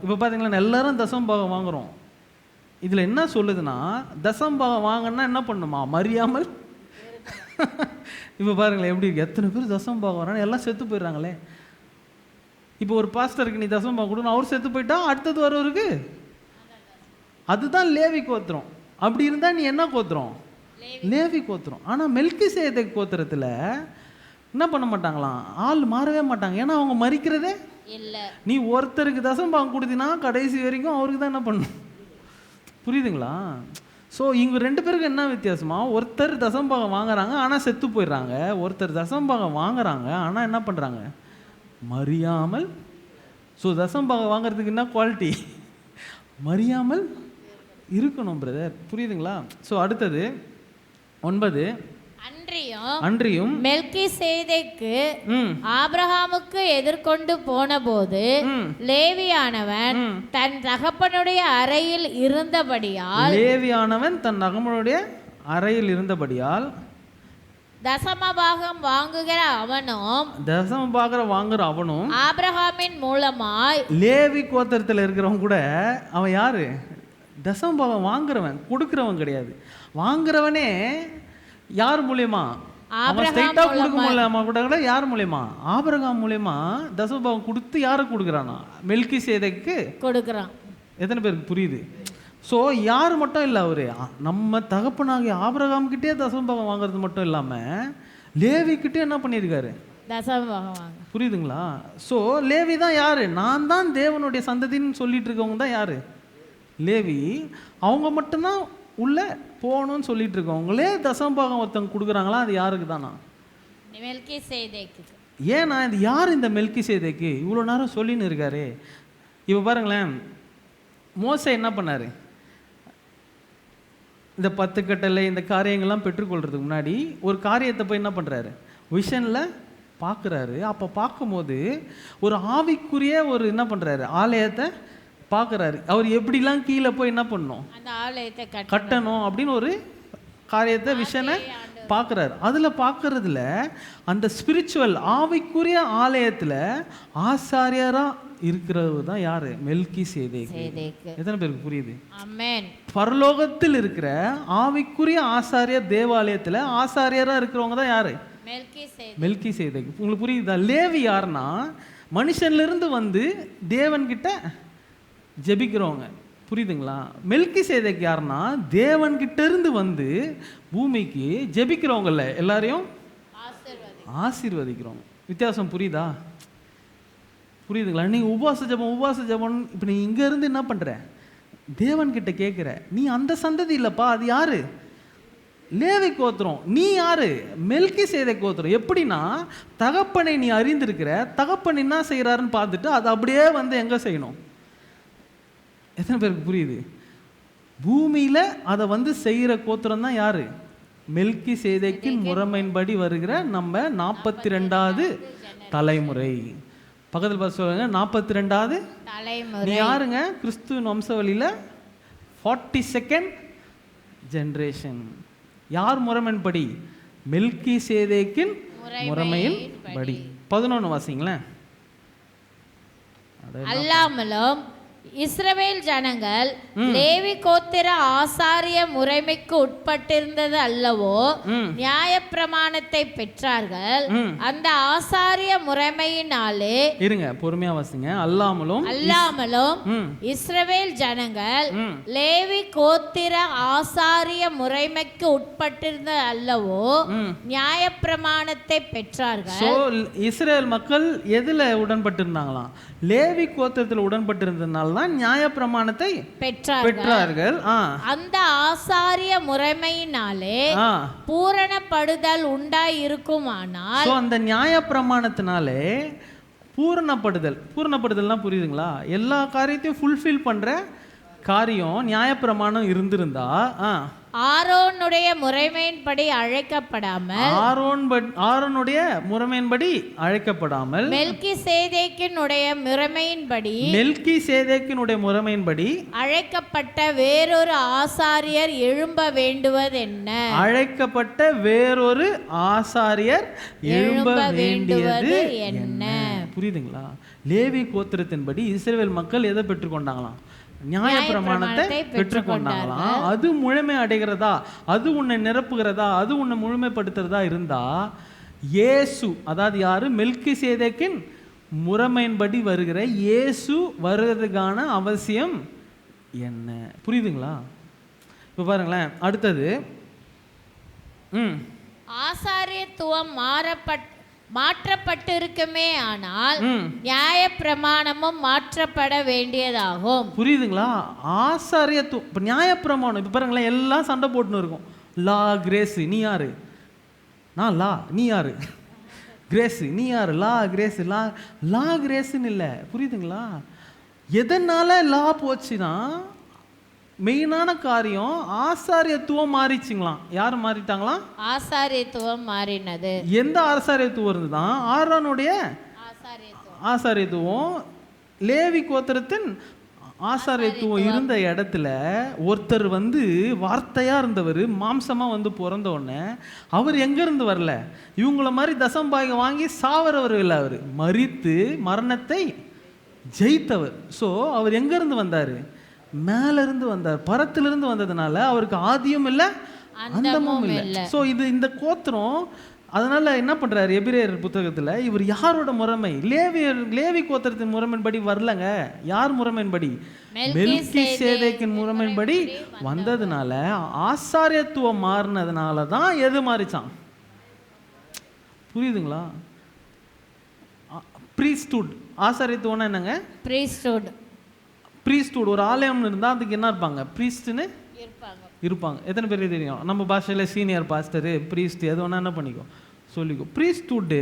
Speaker 1: இப்போ பார்த்தீங்களா, எல்லாரும் தசம பாகம் வாங்குகிறோம். இதில் என்ன சொல்லுதுன்னா, தசம பாகம் வாங்கினா என்ன பண்ணுமா, மறியாமல். இப்போ பாருங்களேன் எப்படி இருக்கு, எத்தனை பேர் தசம பாகம் வராங்க, எல்லாம் செத்து போயிடுறாங்களே. இப்போ ஒரு பாஸ்டருக்கு நீ தசம பாகம் கொடுக்கணும், அவர் செத்து போயிட்டா அடுத்தது வரவருக்கு. அதுதான் லேவி கோத்திரம். அப்படி இருந்தால் நீ என்ன கோத்திரம், லேவி கோத்திரம். ஆனால் மெல்கி சேதேக் கோத்திரத்தில் என்ன பண்ண மாட்டாங்களாம், ஆள் மாறவே மாட்டாங்க. ஏன்னா அவங்க மறிக்கிறதே இல்லை. நீ ஒருத்தருக்கு தசம பாகம் கொடுத்தீங்கன்னா கடைசி வரைக்கும் அவருக்கு தான் என்ன பண்ணணும். புரியுதுங்களா? ஸோ இவங்க 2 பேருக்கு என்ன வித்தியாசமா, ஒருத்தர் தசம்பாகம் வாங்குறாங்க ஆனால் செத்து போயிடுறாங்க, ஒருத்தர் தசம்பாகம் வாங்குறாங்க ஆனால் என்ன பண்ணுறாங்க, மறியாமல். ஸோ தசம்பாகம் வாங்குறதுக்கு என்ன குவாலிட்டி, மறியாமல் இருக்கணும் பிரதர். புரியுதுங்களா? ஸோ அடுத்தது 9, அன்றியும்
Speaker 2: மெல்கிசேதேக்கு ஆபிரகாமுக்கு எதிர்கொண்டு போன போது லேவியானவன் தன் தகப்பனுடைய அறையில் இருந்தபடியால் தசமபாகம் வாங்குகிற அவனும் ஆபிரகாமின் மூலமாய், லேவி
Speaker 1: கோத்திரத்தில் இருக்கிறவங்க கூட அவன் யாரு, தசமபாகம் வாங்குறவன், கொடுக்கிறவன் கிடையாது. வாங்குறவனே யார் மூலியமா, அவன் ஸ்ட்ரைட்டா கொடுக்க முடியலாமா கூட, யார் மூலியமா, ஆபிரகாம் மூலியமா தசமபாகம் கொடுத்து யாருக்கு கொடுக்குறானா, மெல்கிசேதேக்கு கொடுக்குறான். எத்தனை பேருக்கு புரியுது? ஸோ யார் மட்டும் இல்லை, அவரு நம்ம தகப்பனாகிய ஆபிரகாம் கிட்டே தசமபாகம் வாங்குறது மட்டும் இல்லாமல் லேவி கிட்டே என்ன பண்ணியிருக்காரு,
Speaker 2: தசமபாகம் வாங்க.
Speaker 1: புரியுதுங்களா? ஸோ லேவி தான் யாரு, நான் தான் தேவனுடைய சந்ததின்னு சொல்லிட்டு இருக்கவங்க தான் யாரு, லேவி. அவங்க மட்டும்தான் உள்ள போகணும்னு சொல்லிட்டு இருக்கவங்களே தசமபாகம் ஒருத்தவங்க கொடுக்குறாங்களா, அது யாருக்கு தானா,
Speaker 2: மெல்கிசேதேக்கு.
Speaker 1: ஏன்னா இது யார் இந்த மெல்கிசேதேக்கு, இவ்வளோ நேரம் சொல்லின்னு இருக்காரு. இப்போ பாருங்களேன், மோசே என்ன பண்ணார், இந்த 10 கட்டளை இந்த காரியங்கள்லாம் பெற்றுக்கொள்றதுக்கு முன்னாடி ஒரு காரியத்தை போய் என்ன பண்ணுறாரு, விஷனில் பார்க்குறாரு. அப்போ பார்க்கும்போது ஒரு ஆவிக்குரிய ஒரு என்ன பண்ணுறாரு, ஆலயத்தை பார்க்குறாரு. அவர் எப்படிலாம் கீழே போய் என்ன பண்ணணும்,
Speaker 2: அந்த ஆலயத்தை
Speaker 1: கட்டணும் அப்படின்னு ஒரு காரியத்தை விஷனை பார்க்குறாரு. அதில் பார்க்குறதுல அந்த ஸ்பிரிச்சுவல் ஆவிக்குரிய ஆலயத்தில் ஆசாரியராக இருக்கிறது தான் யாரு, மெல்கிசேதேக்கு. எத்தனை பேருக்கு புரியுது?
Speaker 2: ஆமென்.
Speaker 1: பரலோகத்தில் இருக்கிற ஆவிக்குரிய ஆசாரியர் தேவாலயத்தில் ஆசாரியராக இருக்கிறவங்க தான் யாரு, மெல்கிசேதேக்கு. உங்களுக்கு புரியுதா? லேவி யாருன்னா மனுஷன்லேருந்து வந்து தேவன்கிட்ட ஜெபிக்கிறவங்க. புரியுதுங்களா? மெல்கிசேதேக்கு யாருன்னா தேவன்கிட்ட இருந்து வந்து பூமிக்கு ஜெபிக்கிறவங்கல்ல, எல்லாரையும் ஆசீர்வதிக்கிறவங்க. வித்தியாசம் புரியுதா? புரியுதுங்களா? நீங்கள் உபவாச ஜெபம் இப்போ நீ இங்கேருந்து என்ன பண்ணுற, தேவன்கிட்ட கேட்குற, நீ அந்த சந்ததி இல்லைப்பா, அது யாரு, லேவி கோத்திரம். நீ யாரு, மெல்கிசேதேக் கோத்திரம். எப்படின்னா தகப்பனை நீ அறிந்திருக்கிற, தகப்பன் என்ன செய்கிறாருன்னு பார்த்துட்டு அதை அப்படியே வந்து எங்கே செய்யணும். எத்தனை பேருக்கு புரியுது? பூமியில் அதை வந்து செய்கிற கோத்திரம் தான் யாரு, மெல்கி சேதேக்கின் முறைமையின்படி வருகிற நம்ம 42வது தலைமுறை. பக்கத்தில் பார்த்து சொல்லுங்க, 42வது
Speaker 2: தலைமுறை.
Speaker 1: நீ யாருங்க? கிறிஸ்துவின் வம்சவழியில 42nd ஜெனரேஷன். யார் முறைமையின்படி? மெல்கி சேதேக்கின் முறைமையின் படி. 11 வாசிங்களேன்.
Speaker 2: அல்லாமலும் இஸ்ரவேல் ஜனங்கள் லேவி கோத்திர ஆசாரிய முறைமைக்கு உட்பட்டிருந்தது அல்லவோ நியாயப்பிரமாணத்தை பெற்றார்கள். அந்த ஆசாரிய முறைமையினாலே,
Speaker 1: இருங்க பொறுமையா வாசிங்க. அல்லாமலும்
Speaker 2: இஸ்ரவேல் ஜனங்கள் லேவி கோத்திர ஆசாரிய முறைமைக்கு உட்பட்டிருந்தது அல்லவோ நியாயப்பிரமாணத்தை பெற்றார்கள்.
Speaker 1: இஸ்ரேல் மக்கள் எதுல உடன்பட்டிருந்தாங்களாம்? லேவி கோத்திரத்தில் உடன்பட்டிருந்ததுனால தான் நியாயப்பிரமாணத்தை பெற்றார்கள்.
Speaker 2: அந்த ஆசாரிய முறைமையினாலே பூரணப்படுதல் உண்டாய் இருக்குமானால்,
Speaker 1: அந்த நியாயப்பிரமாணத்தினாலே பூரணப்படுதல்னா புரியுதுங்களா? எல்லா காரியத்தையும் ஃபுல்ஃபில் பண்ற காரியம் நியாயப்பிரமாணம் இருந்திருந்தா
Speaker 2: ஆரோனுடைய முறைமையின்படி அழைக்கப்படாமல்,
Speaker 1: ஆரோனுடைய முறைமையின்படி அழைக்கப்படாமல்
Speaker 2: மெல்கி சேதேக்கினுடைய
Speaker 1: முறைமையின்படி
Speaker 2: அழைக்கப்பட்ட வேறொரு ஆசாரியர் எழும்ப வேண்டுவது என்ன?
Speaker 1: அழைக்கப்பட்ட வேறொரு ஆசாரியர் எழும்ப வேண்டியது என்ன? புரியுதுங்களா? லேவி கோத்திரத்தின்படி இஸ்ரவேல் மக்கள் எதை பெற்றுக்கொண்டாங்களாம்? நியாயப்பிரமாணத்தை பெற்றுக்கொண்டாங்களாம். அது முழுமை அடைகிறதா, அது உன்னை நிரப்புகிறதா, அது உன்னை முழுமைப்படுத்துறதா இருந்தா இயேசு, அதாவது யாரு? மெல்கி சேதேக்கின் முறைமையின்படி வருகிற இயேசு வருவதற்கான அவசியம் என்ன? புரியுதுங்களா? இப்போ பாருங்களேன், அடுத்தது
Speaker 2: ஆசாரியத்துவம் மாற்றப்பட்டிருக்குமே, ஆனால் நியாயப்பிரமாணமும் மாற்றப்பட வேண்டியதாகும்.
Speaker 1: புரியுதுங்களா? ஆசாரியத்துவம், இப்போ நியாயப்பிரமாணம், இப்போ பாருங்களேன் எல்லாம் சண்டை போட்டுன்னு இருக்கும். லா, கிரேஸ், நீ யாரு? நான் லா, நீ யாரு? கிரேஸ், நீ யாரு? லா, கிரேஸ், லா கிரேஸ்ன்னு இல்லை. புரியுதுங்களா? எதனால லா போச்சுன்னா மெயினான காரியம் ஆசாரியத்துவம் மாறிச்சுங்களாம். யார் மாறிட்டாங்களாம்?
Speaker 2: ஆசாரியத்துவம் மாறினது.
Speaker 1: எந்த ஆசாரியத்துவம் இருந்துதான்? ஆரோனுடைய ஆசாரியத்துவம், லேவி கோத்திரத்தின் ஆசாரியத்துவம் இருந்த இடத்துல ஒருத்தர் வார்த்தையா இருந்தவர் மாம்சமா பிறந்த உடனே அவர் எங்க இருந்து வரல? இவங்கள மாதிரி தசம்பாகம் வாங்கி சாவரவர் இல்லை, அவர் மரித்து மரணத்தை ஜெயித்தவர். ஸோ அவர் எங்க இருந்து வந்தாரு? மேல இருந்து வந்தார், பரத்திலிருந்து வந்ததுனால அவருக்கு ஆதியும் இல்லை அந்தமும் இல்லை. ஸோ இந்த கோத்திரம், அதனால என்ன பண்றாரு எபிரேயர் புத்தகத்துல, இவர் யாரோட முறைமை? லேவி கோத்திரத்தின் முறைமையின்படி வரலங்க. யார் முறைமையின்படி? மெல்கி சேதேக்கின் முறைமையின்படி வந்ததுனால, ஆசாரியத்துவம் மாறினதுனால தான் எது மாறிச்சான்? புரியுதுங்களா? பிரீஸ்ட்ஹுட், ஆசாரியத்துவம்னா என்னங்க? பிரீஸ்ட்ஹுட், ஒரு ஆலயம் இருந்தால் அதுக்கு என்ன இருப்பாங்க? பிரீஸ்ட்னு இருப்பாங்க. எத்தனை பேருக்கு தெரியும்? நம்ம பாஷையில் சீனியர் பாஸ்டர், பிரீஸ்ட், எது வேணா என்ன பண்ணிக்கோ சொல்லிக்கோ. பிரீஸ்ட்ஹுட்டு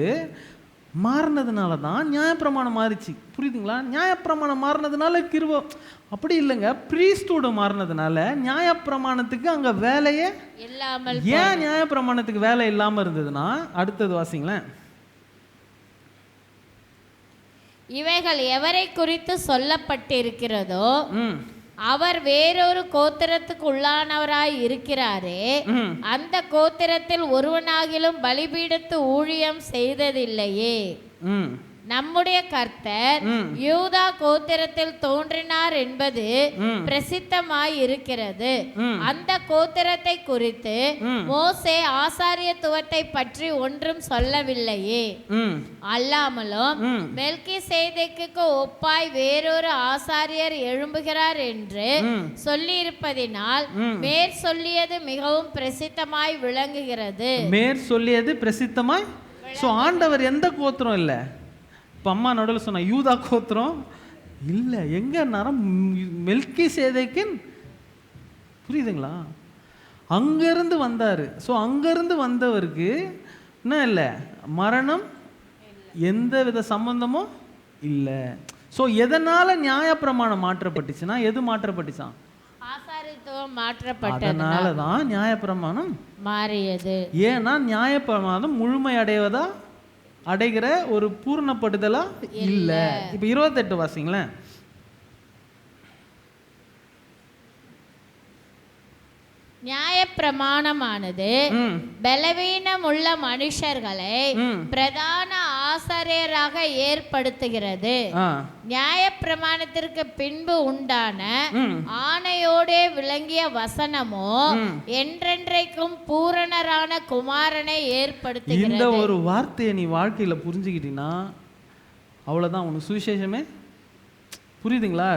Speaker 1: மாறினதுனால தான் நியாயப்பிரமாணம் மாறிச்சு. புரியுதுங்களா? நியாயப்பிரமாணம் மாறினதுனால கிருபை அப்படி இல்லைங்க. பிரீஸ்ட்ஹுட் மாறினதுனால நியாயப்பிரமாணத்துக்கு அங்கே வேலையே இல்லாமல். ஏன் நியாயப்பிரமாணத்துக்கு வேலை இல்லாமல் இருந்ததுன்னா, அடுத்தது வாசிங்களேன்.
Speaker 2: இவைகள் எவரை குறித்து சொல்லப்பட்டிருக்கிறதோ அவர் வேறொரு கோத்திரத்துக்கு உள்ளானவராய் இருக்கிறாரே, அந்த கோத்திரத்தில் ஒருவனாகிலும் பலிபீடத்து ஊழியம் செய்ததில்லையே. நம்முடைய கர்த்தர் யூதா கோத்திரத்தில் தோன்றினார் என்பது பிரசித்தமாய் இருக்கிறது. அந்த கோத்திரத்தை குறித்து மோசே ஆசாரியத்துவத்தை பற்றி ஒன்றும் சொல்லவில்லையே. அல்லாமலும் மெல்கி சேதேக்குக்கு ஒப்பாய் வேறொரு ஆசாரியர் எழும்புகிறார் என்று சொல்லி இருப்பதினால் மேற் சொல்லியது மிகவும் பிரசித்தமாய் விளங்குகிறது.
Speaker 1: மேற் சொல்லியது பிரசித்தமாய். ஆண்டவர் எந்த கோத்திரம் இல்லை, இப்போ அம்மா நடுவில் சொன்ன யூதா கோத்திரம் இல்லை, எங்க நேரம் மெல்கி சேதேக்கின். புரியுதுங்களா? அங்கிருந்து வந்தார். ஸோ அங்கிருந்து வந்தவருக்கு என்ன இல்லை? மரணம் எந்த வித சம்பந்தமும் இல்லை. ஸோ எதனால நியாயப்பிரமாணம் மாற்றப்பட்டுச்சுன்னா, எது மாற்றப்பட்டுச்சான்?
Speaker 2: ஆசாரியத்துவம் மாற்றப்பட்டது,
Speaker 1: அதனால தான் நியாயப்பிரமாணம்
Speaker 2: மாறியது.
Speaker 1: ஏன்னா நியாயப்பிரமாணம் முழுமை அடைகிற ஒரு பூர்ணப்படுதலா இல்ல. இப்ப 28 வாசிங்களேன்.
Speaker 2: நியாயப்பிரமாணமானது பலவீனம் உள்ள மனுஷர்களை பிரதான ஆசாரியராக ஏற்படுத்துகிறது. நியாயப்பிரமாணத்திற்கு பின்பு உண்டான ஆணையோடே விளங்கிய வசனமோ என்றென்றைக்கும் பூரணரான குமாரனை ஏற்படுத்துகிறது.
Speaker 1: இந்த ஒரு வார்த்தையை நீ வாழ்க்கையில புரிஞ்சுக்கிட்டீங்கன்னா அவ்வளவுதான், உனக்கு சுவிசேஷமே புரியுதுங்களா?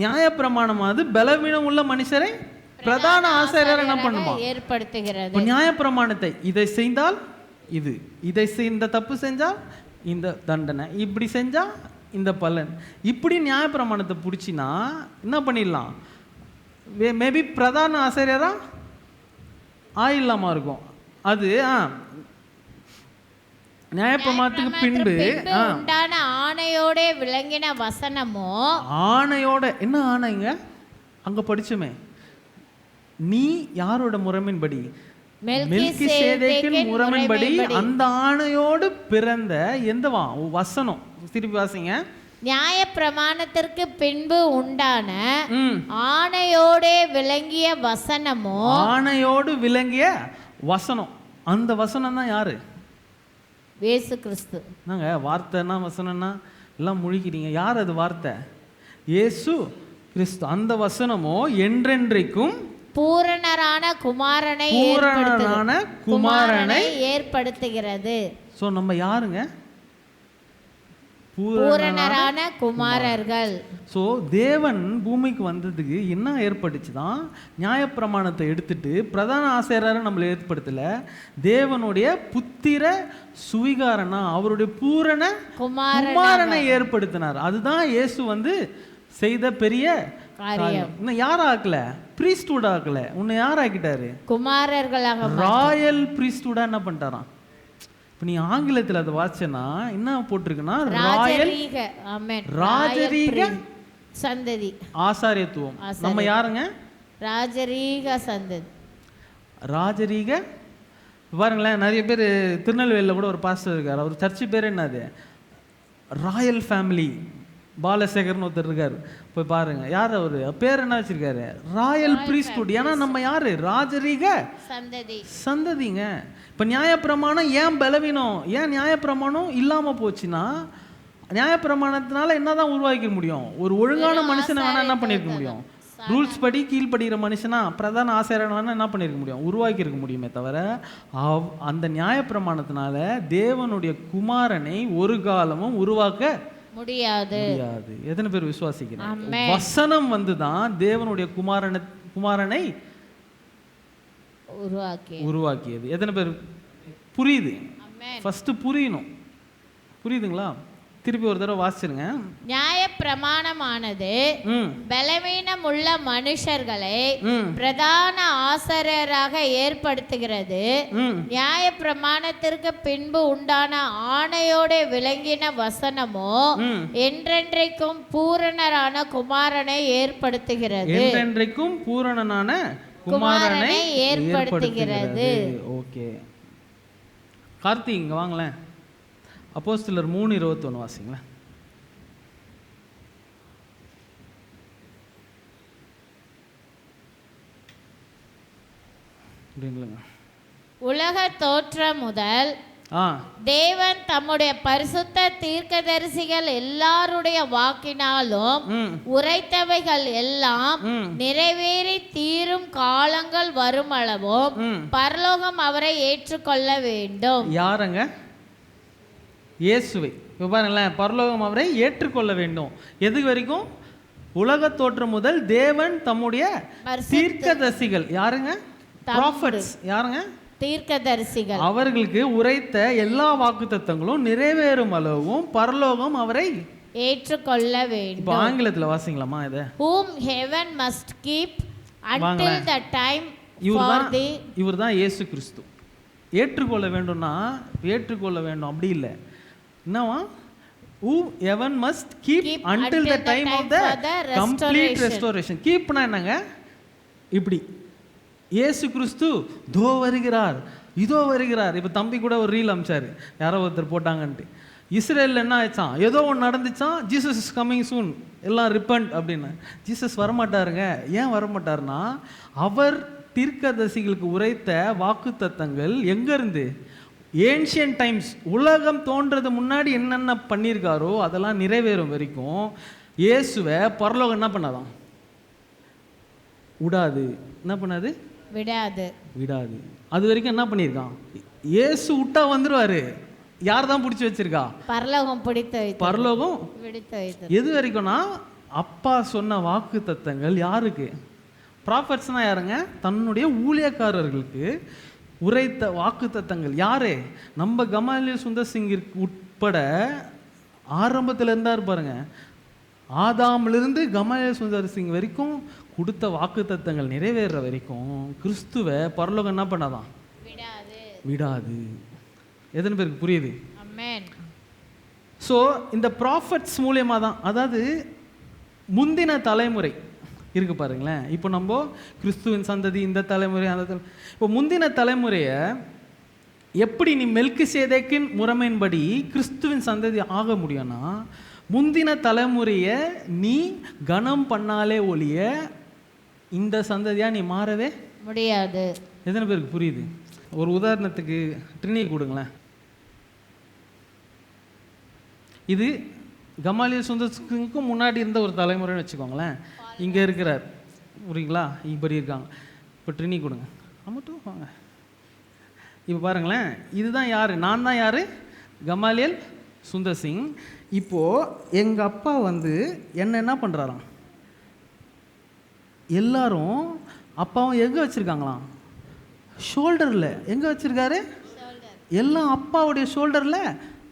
Speaker 1: நியாயப்பிரமாணமானது பலவீனம் உள்ள மனுஷரை பிரதான ஆசாரியர் என்ன பண்ணுமா?
Speaker 2: ஏற்படுத்துகிறது.
Speaker 1: நியாயப்பிரமாணத்தை இதை செய்தால் இது, இந்த தப்பு செஞ்சால் இந்த தண்டனை, இப்படி செஞ்சா இந்த பலன், இப்படி நியாயப்பிரமாணத்தை பிடிச்சினா என்ன பண்ணிடலாம்? மேபி பிரதான ஆசிரியரா ஆயிடலாமா இருக்கும். அது நியாயப்பிரமாணத்துக்கு பின்பு
Speaker 2: உண்டான ஆணையோட விளங்கின வசனமோ,
Speaker 1: ஆணையோட என்ன ஆணைங்க அங்க படிச்சுமே, நீ யாரோட முறைமையின்படி? மெல்கிசேதேக்கின் முறைமையின்படி அந்த ஆணையோடு பிறந்த எந்த வசனம்? திருப்பி வாசிங்க.
Speaker 2: நியாய பிரமாணத்திற்கு பின்பு உண்டான ஆணையோட விளங்கிய வசனமோ,
Speaker 1: ஆணையோடு விளங்கிய வசனம், அந்த வசனம் தான் யாரு?
Speaker 2: இயேசு கிறிஸ்து.
Speaker 1: நாங்க வார்த்தைன்னா வசனம்னா எல்லாம் முழிக்கிறீங்க. யார் அது வார்த்தை? இயேசு கிறிஸ்து. அந்த வசனமோ என்றென்றைக்கும்
Speaker 2: பூரணரான குமாரனை ஏற்படுத்துகிறது.
Speaker 1: சோ நம்ம யாருங்க?
Speaker 2: பூரணரான குமாரர்கள்.
Speaker 1: சோ தேவன் பூமிக்கு வந்ததுக்கு என்ன ஏற்பட்டுச்சுதான்? நியாயப்பிரமாணத்தை எடுத்துட்டு பிரதான ஆசாரியரை நம்மளை ஏற்படுத்தல, தேவனுடைய புத்திர சுவிகாரனா அவருடைய பூரண குமாரனை ஏற்படுத்தினார். அதுதான் இயேசு வந்து செய்த பெரிய காரியம். இன்னும் யார் ஆக்கல? பிரீஸ்ட்ஹுட் ஆக்கல. உன்னை யார் ஆக்கிட்டாரு?
Speaker 2: குமாரர்களாக, ராயல்
Speaker 1: பிரீஸ்ட்ஹுடா என்ன பண்ணிட்டாராம்? இப்ப நீ ஆங்கிலத்தில் அதை வாசிச்சனா என்ன போட்டிருக்குன்னா, ராஜரீக
Speaker 2: சந்ததி
Speaker 1: ஆசாரியத்துவம். நம்ம யாருங்க?
Speaker 2: ராஜரீக சந்ததி.
Speaker 1: ராஜரீக பாருங்களேன், நிறைய பேர் திருநெல்வேலியில் கூட ஒரு பாஸ்டர் இருக்கார், அவர் சர்ச்சு பேர் என்னது? ராயல் ஃபேமிலி பாலசேகர்னு ஒருத்தர் இருக்காரு, போய் பாருங்க. யார் அவரு? பேர் என்ன வச்சிருக்காரு? Royal priesthood. ஏன்னா நம்ம யாரு? ராஜரீக சந்ததிங்க. இப்ப நியாயப்பிரமாணம் ஏன் பலவீனம், ஏன் நியாயப்பிரமாணம் இல்லாம போச்சுன்னா, நியாயப்பிரமாணத்தினால என்னதான் உருவாக்கிக்க முடியும்? ஒரு ஒழுங்கான மனுஷனை வேணா என்ன பண்ணிருக்க முடியும்? ரூல்ஸ் படி கீழ்படுகிற மனுஷனா பிரதான ஆசாரியனா என்ன பண்ணிருக்க முடியும்? உருவாக்கி இருக்க முடியுமே தவிர, அந்த நியாயப்பிரமாணத்தினால தேவனுடைய குமாரனை ஒரு காலமும் உருவாக்க முடியாது. எத்தனை பேர் விசுவாசிக்கிறீங்க? வசனம் வந்துதான் தேவனுடைய குமாரனை உருவாக்கியது. எத்தனை பேர் புரியுது? ஃபர்ஸ்ட் புரியணும். புரியுதுங்களா? திருப்பி ஒரு தடவை வாசிச்சிருங்க.
Speaker 2: நியாய பிரமாணமானது பலவீனம் உள்ள மனுஷர்களை பிரதான ஆசாரியராக ஏற்படுத்துகிறது. நியாய பிரமாணத்திற்கு பின்பு உண்டான ஆணையோட விளங்கின வசனமோ என்றென்றைக்கும் பூரணரான குமாரனை ஏற்படுத்துகிறது.
Speaker 1: என்றென்றைக்கும் பூரணனான குமாரனை ஏற்படுத்துகிறது. ஓகே, கார்த்தி இங்க வாங்களேன். அப்போஸ்தலர் 3:21 வாசிங்களேன்.
Speaker 2: உலக தோற்றம் முதல் தேவன் தம்முடைய பரிசுத்த தீர்க்கதரிசிகள் எல்லாருடைய வாக்கினாலும் உரைத்தவைகள் எல்லாம் நிறைவேறி தீரும் காலங்கள் வரும் அளவும் பரலோகம் அவரை ஏற்றுக்கொள்ள வேண்டும்.
Speaker 1: யாருங்க? இயேசுவை. இப்போ பாருங்களேன், பரலோகம் அவரை ஏற்றுக்கொள்ள வேண்டும். எது வரைக்கும்? உலக தோற்றம் முதல் தேவன் தம்முடைய தீர்க்கதரிசிகள், யாருங்க? ப்ராஃபட்ஸ். யாருங்க?
Speaker 2: தீர்க்கதரிசிகள்.
Speaker 1: அவர்களுக்கு உரைத்த எல்லா வாக்குத்தத்தங்களும் நிறைவேறும் அளவும் பரலோகம் அவரை
Speaker 2: ஏற்றுக்கொள்ள வேண்டும்.
Speaker 1: இப்போ ஆங்கிலத்தில் வாசிங்களாமா இதை?
Speaker 2: whom heaven must keep until the time for the.
Speaker 1: இவர்தான் இயேசு கிறிஸ்து. ஏற்றுக்கொள்ள வேண்டும்னா ஏற்றுக்கொள்ள வேண்டும், அப்படி இல்லை. என்னவா? who heaven must keep until the time of the complete restoration. கீப்னா என்னங்க? இப்படி இயேசு கிறிஸ்து தோ வருகிறார், இதோ வருகிறார். இப்போ தம்பி கூட ஒரு ரீல் அமிச்சார், யாரோ ஒருத்தர் போட்டாங்கன்ட்டு. இஸ்ரேலில் என்ன ஆயிடுச்சான், ஏதோ ஒன்று நடந்துச்சான், ஜீசஸ் இஸ் கம்மிங் சூன், எல்லாம் ரிப்பண்ட் அப்படின்னு. ஜீசஸ் வரமாட்டாருங்க. ஏன் வரமாட்டாருன்னா, அவர் தீர்க்கதரிசிகளுக்கு உரைத்த வாக்கு தத்தங்கள் எங்கேருந்து, ஏன்ஷியன்ட் டைம்ஸ், உலகம் தோன்றது முன்னாடி என்னென்ன பண்ணியிருக்காரோ அதெல்லாம் நிறைவேறும் வரைக்கும் இயேசுவை பரலோகம் என்ன பண்ணாதான், விடாது. என்ன பண்ணாது, விடாது. அது வரைக்கும் என்ன பண்ணியிருக்கான், இயேசு விட்டா வந்துருவாரு. யார் தான் பிடிச்சி வச்சிருக்கா,
Speaker 2: பரலோகம்
Speaker 1: பரலோகம் எது வரைக்கும்னா, அப்பா சொன்ன வாக்கு தத்தங்கள் யாருக்கு, ப்ராஃபட்ஸ்னா யாருங்க, தன்னுடைய ஊழியக்காரர்களுக்கு உரைத்த வாக்கு தத்தங்கள். யாரு, நம்ம கமாலியல் சுந்தர் சிங்கிற்கு உட்பட ஆரம்பத்தில் இருந்தார் பாருங்க, ஆதாமிலிருந்து கமாலியல் சுந்தர் சிங் வரைக்கும் கொடுத்த வாக்கு தத்தங்கள் நிறைவேற வரைக்கும் கிறிஸ்துவை பரலோகம் என்ன பண்ணாதான், விடாது. எத்தனை பேருக்கு புரியுது? ஸோ இந்த ப்ராஃபட்ஸ் மூலியமாக தான், அதாவது முந்தின தலைமுறை இருக்கு பாருங்களேன். இப்போ நம்ம கிறிஸ்துவின் சந்ததி, இந்த தலைமுறை, அந்த இப்போ முந்தின தலைமுறையை எப்படி நீ மெல்கிசேதேக்கின் முறைமையின்படி கிறிஸ்துவின் சந்ததி ஆக முடியும்னா, முந்தின தலைமுறையை நீ கனம் பண்ணாலே ஒழிய இந்த சந்ததியாக நீ மாறவே முடியாது. எத்தனை பேருக்கு புரியுது? ஒரு உதாரணத்துக்கு ட்ரினி கொடுங்களேன். இது கமாலியல் சுந்தர்ஸுக்கும் முன்னாடி இருந்த ஒரு தலைமுறைன்னு வச்சுக்கோங்களேன். இங்கே இருக்கிறார், புரியுங்களா, இப்படி இருக்காங்க. இப்போ ட்ரினி கொடுங்க, மட்டும் வாங்க. இப்போ பாருங்களேன், இதுதான் யார், நான் தான் யார், கமாலியல் சுந்தர் சிங். இப்போது எங்கள் அப்பா வந்து என்ன பண்ணுறாராம், எல்லாரும் அப்பாவும் எங்கே வச்சுருக்காங்களாம், ஷோல்டரில். எங்கே வச்சுருக்காரு, எல்லாம் அப்பாவுடைய ஷோல்டரில்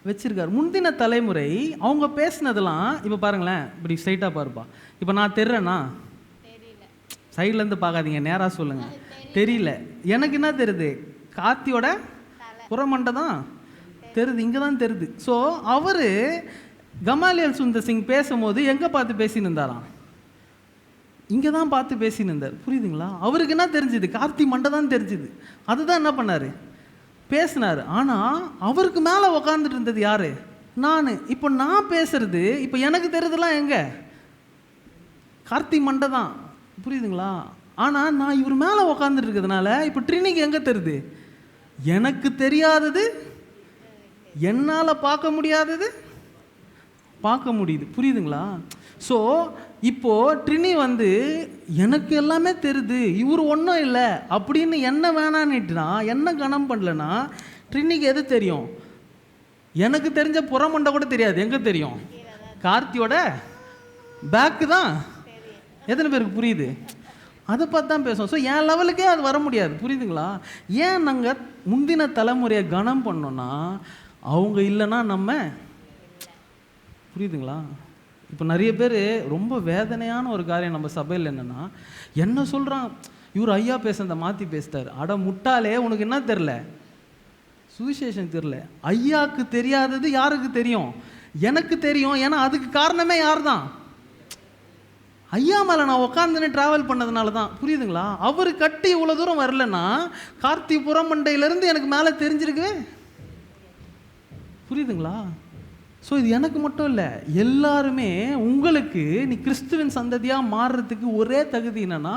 Speaker 1: வச்சுருக்காரு. முந்தின தலைமுறை அவங்க பேசினதெல்லாம் இப்போ பாருங்களேன், இப்படி ஸ்ட்ரைட்டாக பாருப்பா. இப்போ நான் தெரிறேன்னா, சைட்லேருந்து பார்க்காதீங்க, நேராக சொல்லுங்கள். தெரியல, எனக்கு என்ன தெரியுது, கார்த்தியோட புறமண்டை தான் தெரியுது, இங்கே தான் தெரியுது. ஸோ அவர் கமாலியல் சுந்தர் சிங் பேசும்போது எங்கே பார்த்து பேசின்னு இருந்தாராம், இங்கே தான் பார்த்து பேசின்னு இருந்தார். புரியுதுங்களா? அவருக்கு என்ன தெரிஞ்சுது, கார்த்தி மண்டை தான் தெரிஞ்சுது. அதுதான் என்ன பண்ணார், பேசினார். ஆனால் அவருக்கு மேலே உக்காந்துட்டு இருந்தது யார், நான். இப்போ நான் பேசுறது, இப்போ எனக்கு தெரியுதுலாம் எங்கே, கார்த்தி மண்டை தான். புரியுதுங்களா? ஆனால் நான் இவர் மேலே உக்காந்துட்டு இருக்கிறதுனால இப்போ ட்ரினிக்கு எங்கே தெரியுது, எனக்கு தெரியாதது, என்னால் பார்க்க முடியாதது பார்க்க முடியுது. புரியுதுங்களா? ஸோ இப்போது ட்ரினி வந்து எனக்கு எல்லாமே தெரியுது, இவர் ஒன்றும் இல்லை அப்படின்னு என்ன வேணான்னுட்டுனா, என்ன கனம் பண்ணலன்னா, ட்ரினிக்கு எது தெரியும், எனக்கு தெரிஞ்ச புறமண்டை கூட தெரியாது. எங்கே தெரியும், கார்த்தியோட பேக்கு தான். எத்தனை பேருக்கு புரியுது? அதை பார்த்து தான் பேசுவோம். ஸோ என் லெவலுக்கே அது வர முடியாது. புரியுதுங்களா? ஏன் நாங்கள் முந்தின தலைமுறையை கனம் பண்ணோன்னா, அவங்க இல்லைன்னா நம்ம, புரியுதுங்களா? இப்போ நிறைய பேர் ரொம்ப வேதனையான ஒரு காரியம் நம்ம சபையில் என்னென்னா, என்ன சொல்கிறான், இவர் ஐயா பேசுறதை மாற்றி பேசிட்டார். அட முட்டாளே, உனக்கு என்ன தெரில, சுவிசேஷன் தெரில. ஐயாவுக்கு தெரியாதது யாருக்கு தெரியும், எனக்கு தெரியும். ஏன்னா அதுக்கு காரணமே யார் தான், ஐயா மேலே நான் உட்காந்துன்னு ட்ராவல் பண்ணதுனால தான். புரியுதுங்களா? அவர் கட்டி இவ்வளோ தூரம் வரலன்னா கார்த்தி புறமண்டையிலேருந்து எனக்கு மேலே தெரிஞ்சிருக்கு. புரியுதுங்களா? ஸோ இது எனக்கு மட்டும் இல்லை, எல்லாருமே. உங்களுக்கு நீ கிறிஸ்துவின் சந்ததியாக மாறுறதுக்கு ஒரே தகுதி என்னென்னா,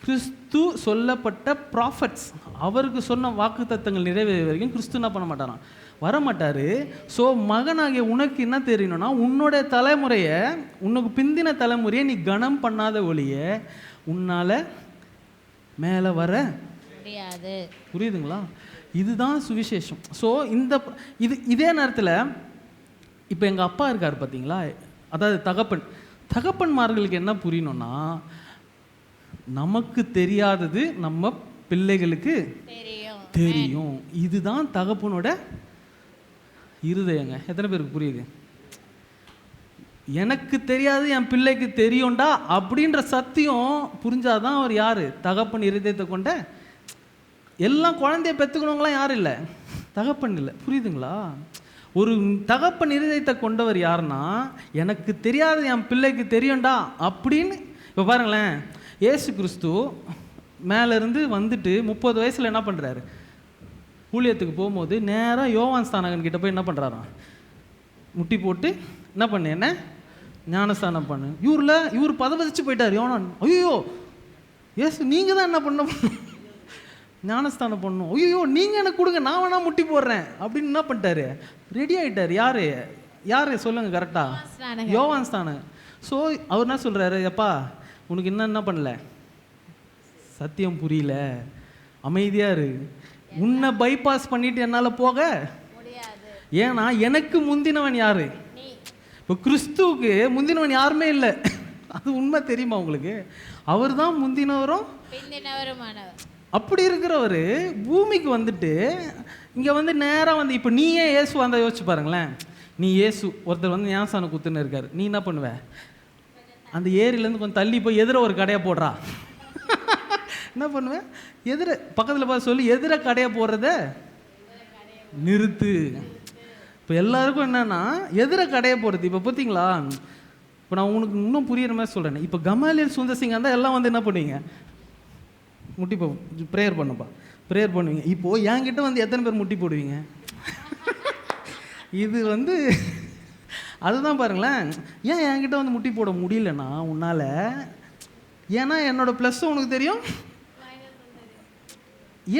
Speaker 1: கிறிஸ்து சொல்லப்பட்ட ப்ராஃபட்ஸ், அவருக்கு சொன்ன வாக்கு தத்தங்கள் நிறைவேற வரைக்கும் கிறிஸ்து என்ன பண்ண மாட்டாராம், வரமாட்டார். ஸோ மகனாகிய உனக்கு என்ன தெரியணும்னா, உன்னுடைய தலைமுறையை, உனக்கு பிந்தின தலைமுறையை நீ கனம் பண்ணாத ஒழிய உன்னால் மேலே வர முடியாது. புரியுதுங்களா? இதுதான் சுவிசேஷம். ஸோ இதே நேரத்தில் இப்போ எங்கள் அப்பா இருக்கார் பார்த்தீங்களா, அதாவது தகப்பன்மார்களுக்கு என்ன புரியணும்னா, நமக்கு தெரியாதது நம்ம பிள்ளைகளுக்கு தெரியும். இதுதான் தகப்பனோட இருதயங்க. எத்தனை பேருக்கு புரியுது? எனக்கு தெரியாது, என் பிள்ளைக்கு தெரியும்டா அப்படின்ற சத்தியம் புரிஞ்சாதான் அவர் யார், தகப்பன் இருதயத்தை கொண்ட. எல்லாம் குழந்தைய பெற்றுக்கணுங்களாம் யாரும் இல்லை, தகப்பன் இல்லை. புரியுதுங்களா? ஒரு தகப்பன் இருதயத்தை கொண்டவர் யாருன்னா, எனக்கு தெரியாது, என் பிள்ளைக்கு தெரியும்டா அப்படின்னு. இப்போ பாருங்களேன், இயேசு கிறிஸ்து மேலேருந்து வந்துட்டு 30 வயசில் என்ன பண்ணுறாரு, ஊழியத்துக்கு போகும்போது நேராக யோவான் ஸ்நானகன் கிட்ட போய் என்ன பண்ணுறாராம், முட்டி போட்டு என்ன பண்ணு, என்ன ஞானஸ்தானம் பண்ணு. இவர் பதவதிச்சு போயிட்டார் யோவான். ஐயோ ஏசு நீங்கள் தான் என்ன பண்ணணும், ஞானஸ்தானம் பண்ணணும். ஐயோ நீங்கள் எனக்கு கொடுங்க, நான் வேணா முட்டி போடுறேன் அப்படின்னு என்ன பண்ணிட்டாரு, ரெடி ஆகிட்டார். யார் சொல்லுங்கள் கரெக்டாக, யோவான் ஸ்நானகன். ஸோ அவர் என்ன சொல்கிறாரு, எப்பா உனக்கு என்ன பண்ணல, சத்தியம் புரியல, அமைதியாக இரு, உன்னை பைபாஸ் பண்ணிட்டு என்னால் போக முடியாது. ஏன்னா எனக்கு முந்தினவன் யாரு, இப்போ கிறிஸ்துவுக்கு முந்தினவன் யாருமே இல்லை. அது உண்மை தெரியுமா உங்களுக்கு, அவர் தான் முந்தினவரும் அப்படி இருக்கிறவர் பூமிக்கு வந்துட்டு இங்கே வந்து நேராக வந்து, இப்போ நீயே இயேசு வந்தால் யோசிச்சு பாருங்களேன், நீ இயேசு ஒருத்தர் வந்து ஞானஸ்தானம் குத்துன்னு இருக்காரு, நீ என்ன பண்ணுவ, அந்த ஏரியிலேருந்து கொஞ்சம் தள்ளி போய் எதிர ஒரு கடையை போடுறா, என்ன பண்ணுவேன், எதிர பக்கத்தில் பார்த்து சொல்லி எதிர கடையை போடுறத நிறுத்து. இப்போ எல்லாருக்கும் என்னன்னா எதிர கடையை போடுறது. இப்போ பார்த்தீங்களா, இப்போ நான் உனக்கு இன்னும் புரியுற மாதிரி சொல்கிறேன். இப்போ கமாலியல் சுந்தர் சிங் இருந்தால் எல்லாம் வந்து என்ன பண்ணுவீங்க, முட்டி ப்ரேயர் பண்ணுப்பா, ப்ரேயர் பண்ணுவீங்க. இப்போது என்கிட்ட வந்து எத்தனை பேர் முட்டி போடுவீங்க, இது வந்து அதுதான் பாருங்களேன். ஏன் என்கிட்ட வந்து முட்டி போட முடியலன்னா உன்னால், ஏன்னா என்னோட ப்ளஸ் உனக்கு தெரியும்,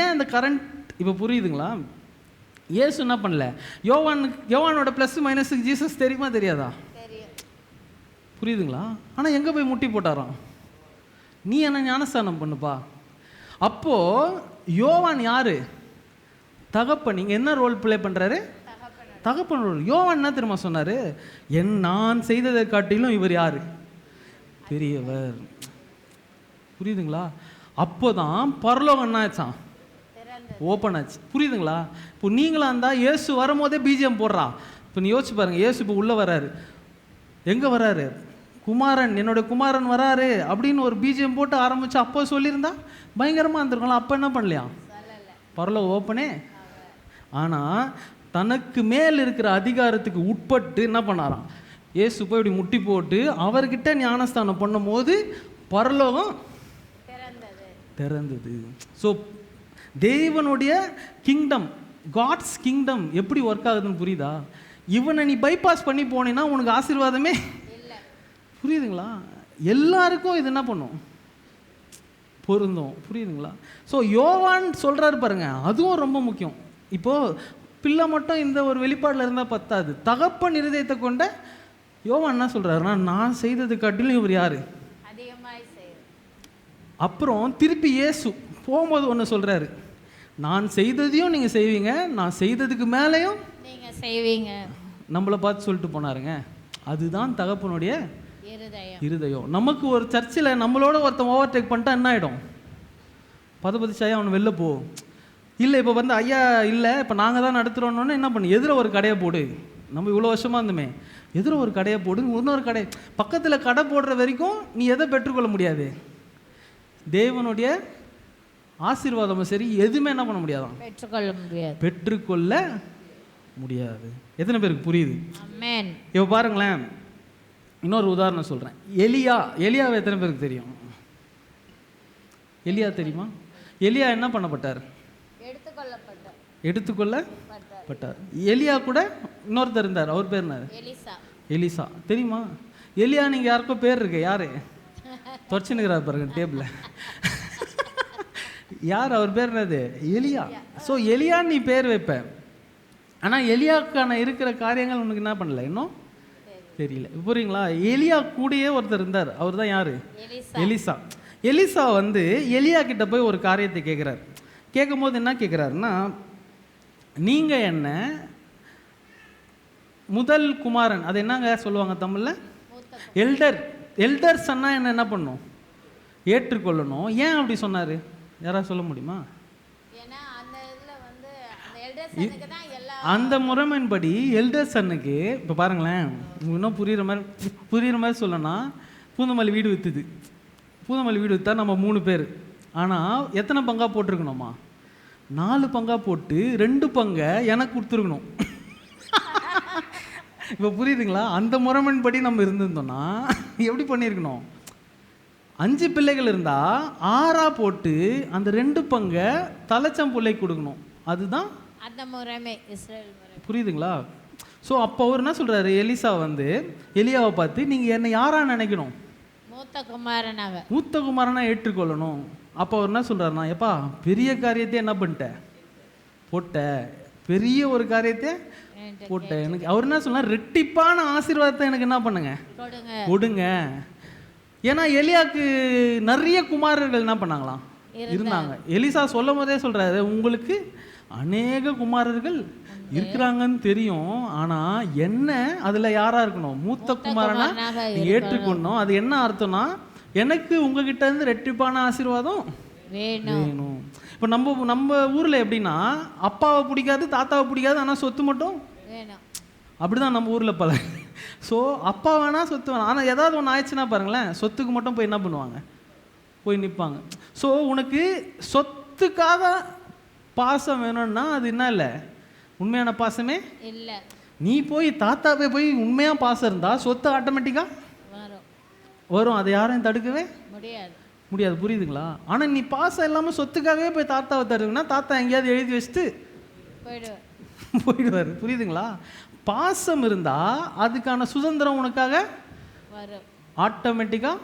Speaker 1: ஏன் இந்த கரண்ட் இப்போ புரியுதுங்களா. இயேசு என்ன பண்ணல, யோவானோட ப்ளஸ் மைனஸுக்கு ஜீசஸ் தெரியுமா தெரியாதா, புரியுதுங்களா. ஆனால் எங்கே போய் முட்டி போட்டாராம், நீ என்ன ஞானஸ்தானம் பண்ணுப்பா. அப்போது யோவான் யார், தகப்பன். நீங்கள் என்ன ரோல் ப்ளே பண்ணுறாரு, தகப்பன் ரோல். யோவான் என்ன தெரியுமா சொன்னார், நான் செய்ததை காட்டிலும் இவர் யார், பெரியவர். புரியுதுங்களா. அப்போ தான் பரலோகம் என்ன ஆச்சான், ஓப்பன் ஆச்சு. புரியுதுங்களா. இப்போ நீங்களாம் இருந்தால் இயேசு வரும்போதே பிஜிஎம் போடுறா. இப்போ நீ யோசிச்சு பாருங்கள், இயேசு இப்போ உள்ளே வராரு, எங்கே வராரு, குமாரன், என்னோட குமாரன் வராரு அப்படின்னு ஒரு பிஜிஎம் போட்டு ஆரம்பிச்சு அப்போ சொல்லியிருந்தா பயங்கரமாக இருந்திருக்கலாம். அப்போ என்ன பண்ணலையா, பரலோகம் ஓப்பனே. ஆனால் தனக்கு மேல் இருக்கிற அதிகாரத்துக்கு உட்பட்டு என்ன பண்ணாராம், இயேசு போய் இப்படி முட்டி போட்டு அவர்கிட்ட ஞானஸ்தானம் பண்ணும் போது பரலோகம் திறந்தது. ஸோ தேவனுடைய கிங்டம், காட்ஸ் கிங்டம் எப்படி ஒர்க் ஆகுதுன்னு புரியுதா. இவனை நீ பைபாஸ் பண்ணி போனீன்னா உனக்கு ஆசீர்வாதமே இல்லை. புரியுதுங்களா. எல்லாருக்கும் இது என்ன பண்ணும், பொருந்தும். புரியுதுங்களா. ஸோ யோவான் சொல்கிறாரு பாருங்க, அதுவும் ரொம்ப முக்கியம். இப்போது பிள்ளை மட்டும் இந்த ஒரு வெளிப்பாடில் இருந்தால் பத்தாது, தகப்பன் இருதயத்தை கொண்ட யோவான் என்ன சொல்கிறாருன்னா, நான் செய்தது காட்டிலும் இவர் யார் அதிகமாய் செய்ய. அப்புறம் திருப்பி இயேசு போகும்போது ஒன்று சொல்கிறாரு, நான் செய்ததையும் நீங்கள் செய்வீங்க, நான் செய்ததுக்கு மேலேயும் நீங்கள் செய்வீங்க. நம்மளை பார்த்து சொல்லிட்டு போனாருங்க. அதுதான் தகப்பனுடைய இருதயம். நமக்கு ஒரு சர்ச்சில் நம்மளோட ஒருத்தன் ஓவர்டேக் பண்ணிட்டா என்ன ஆகிடும், பதபதிச்சாயா அவனை வெளில போ. இல்லை இப்போ வந்து ஐயா இல்லை இப்போ நாங்கள் தான் நடத்துகிறோன்னு என்ன பண்ணு, எதிர ஒரு கடையை போடு. நம்ம இவ்வளோ வருஷமாக இருந்தோமே, எதிர ஒரு கடையை போடு, இன்னொரு கடை பக்கத்தில் கடை போடுற வரைக்கும் நீ எதை பெற்றுக்கொள்ள முடியாது, தேவனுடைய ஆசீர்வாதமும் சரி எதுவுமே என்ன பண்ண முடியாதான், பெற்றுக்கொள்ள முடியாது. எத்தனை பேருக்கு புரியுது. இப்போ பாருங்களேன், இன்னொரு உதாரணம் சொல்கிறேன். எலியாவை எத்தனை பேருக்கு தெரியும், எலியா தெரியுமா. எலியா என்ன பண்ணப்பட்டார், எடுத்துக்கொள்ளப்பட்டார். எலியா கூட இன்னொருத்தர் இருந்தார், அவர் பேர் என்ன, எலிசா. தெரியுமா. எலியா நீங்கள் யாருக்கோ பேர் இருக்கு, யாரு தொடச்சுன்னுக்கிறார் பாருங்க டேபிள், யார் அவர் பேர் என்னது, எலியா. ஸோ எலியான்னு நீ பேர் வைப்ப, ஆனால் எலியாவுக்கான இருக்கிற காரியங்கள் உனக்கு என்ன பண்ணல, இன்னும் தெரியல. புரியுங்களா. எலியா கூடயே ஒருத்தர் இருந்தார், அவர் தான் யார், எலிசா. எலிசா வந்து எலியா கிட்ட போய் ஒரு காரியத்தை கேட்குறாரு. கேட்கும் போது என்ன கேட்குறாருன்னா, நீங்கள் என்ன முதல் குமாரன், அது என்னங்க சொல்லுவாங்க தமிழில், எல்டர் சொன்னால் என்ன பண்ணும், ஏற்றுக்கொள்ளணும். ஏன் அப்படி சொன்னார், யாராவது சொல்ல முடியுமா. அந்த முறைமையின்படி எல்டர் சன்னுக்கு, இப்போ பாருங்களேன் இன்னும் புரியுற மாதிரி சொல்லணும்னா, பூந்தமல்லி வீடு விற்றுது. பூந்தமல்லி வீடு விற்றா நம்ம 3 பேர், ஆனால் எத்தனை பங்காக போட்டிருக்கணுமா, 4 பங்காக போட்டு 2 பங்கை எனக்கு கொடுத்துருக்கணும். இப்போ புரியுதுங்களா. அந்த முறைமையின்படி நம்ம இருந்திருந்தோம்னா எப்படி பண்ணியிருக்கணும், 5 பிள்ளைகள் இருந்தால் 6 போட்டு அந்த 2 பங்கை தலைச்சம்புள்ளை கொடுக்கணும். அதுதான்
Speaker 2: அந்த முறைமை, இஸ்ரேல் முறை.
Speaker 1: புரியுதுங்களா? ஸோ அப்போ அவர் என்ன சொல்கிறாரு, எலிசா வந்து எலியாவை பார்த்து நீங்கள் என்னை யாரா நினைக்கணும், மூத்த குமாரனா ஏற்றுக்கொள்ளணும். அப்போ அவர் என்ன சொல்கிறாருன்னா, எப்பா பெரிய காரியத்தை என்ன பண்ணிட்டேன் போட்ட, பெரிய ஒரு காரியத்தை போட்டேன் எனக்கு. அவர் என்ன சொன்னார், ரெட்டிப்பான ஆசீர்வாதத்தை எனக்கு என்ன பண்ணுங்க கொடுங்க. ஏன்னா எலியாவுக்கு நிறைய குமாரர்கள் என்ன பண்ணாங்களாம் இருந்தாங்க. எலிசா சொல்லும் போதே சொல்றாரு, உங்களுக்கு அநேக குமாரர்கள் இருக்கிறாங்கன்னு தெரியும், ஆனா என்ன அதுல யாரா இருக்கணும், மூத்த குமாரனா ஏற்றுக்கொள்ளணும். அது என்ன அர்த்தம்னா, எனக்கு உங்ககிட்ட இருந்து ரெட்டிப்பான ஆசீர்வாதம் வேணும். இப்போ நம்ம ஊர்ல எப்படின்னா, அப்பாவை பிடிக்காது தாத்தாவை பிடிக்காது, ஆனா சொத்து மட்டும் வேணும். அப்படிதான் நம்ம ஊர்ல பல. ஸோ அப்பா வேணா சொத்து வேணாம், ஆனால் ஏதாவது ஒன்று ஆயிடுச்சுன்னா பாருங்களேன், சொத்துக்கு மட்டும் போய் என்ன பண்ணுவாங்க, போய் நிற்பாங்க. ஸோ உனக்கு சொத்துக்காக பாசம் வேணும்னா அது என்ன இல்லை, உண்மையான பாசமே இல்லை. நீ போய் தாத்தாவே போய் உண்மையாக பாசம் இருந்தால் சொத்து ஆட்டோமேட்டிக்காக வரும். அதை யாரையும் தடுக்கவே முடியாது. புரியுதுங்களா? ஆனால் நீ பாசம் இல்லாமல் சொத்துக்காகவே போய் தாத்தாவை தருங்கன்னா தாத்தா எங்கேயாவது எழுதி வச்சுட்டு போயிடுவார். புரியுதுங்களா? பாசம் இருந்தால் அதுக்கான சுதந்திரம் உனக்காக ஆட்டோமேட்டிக்காக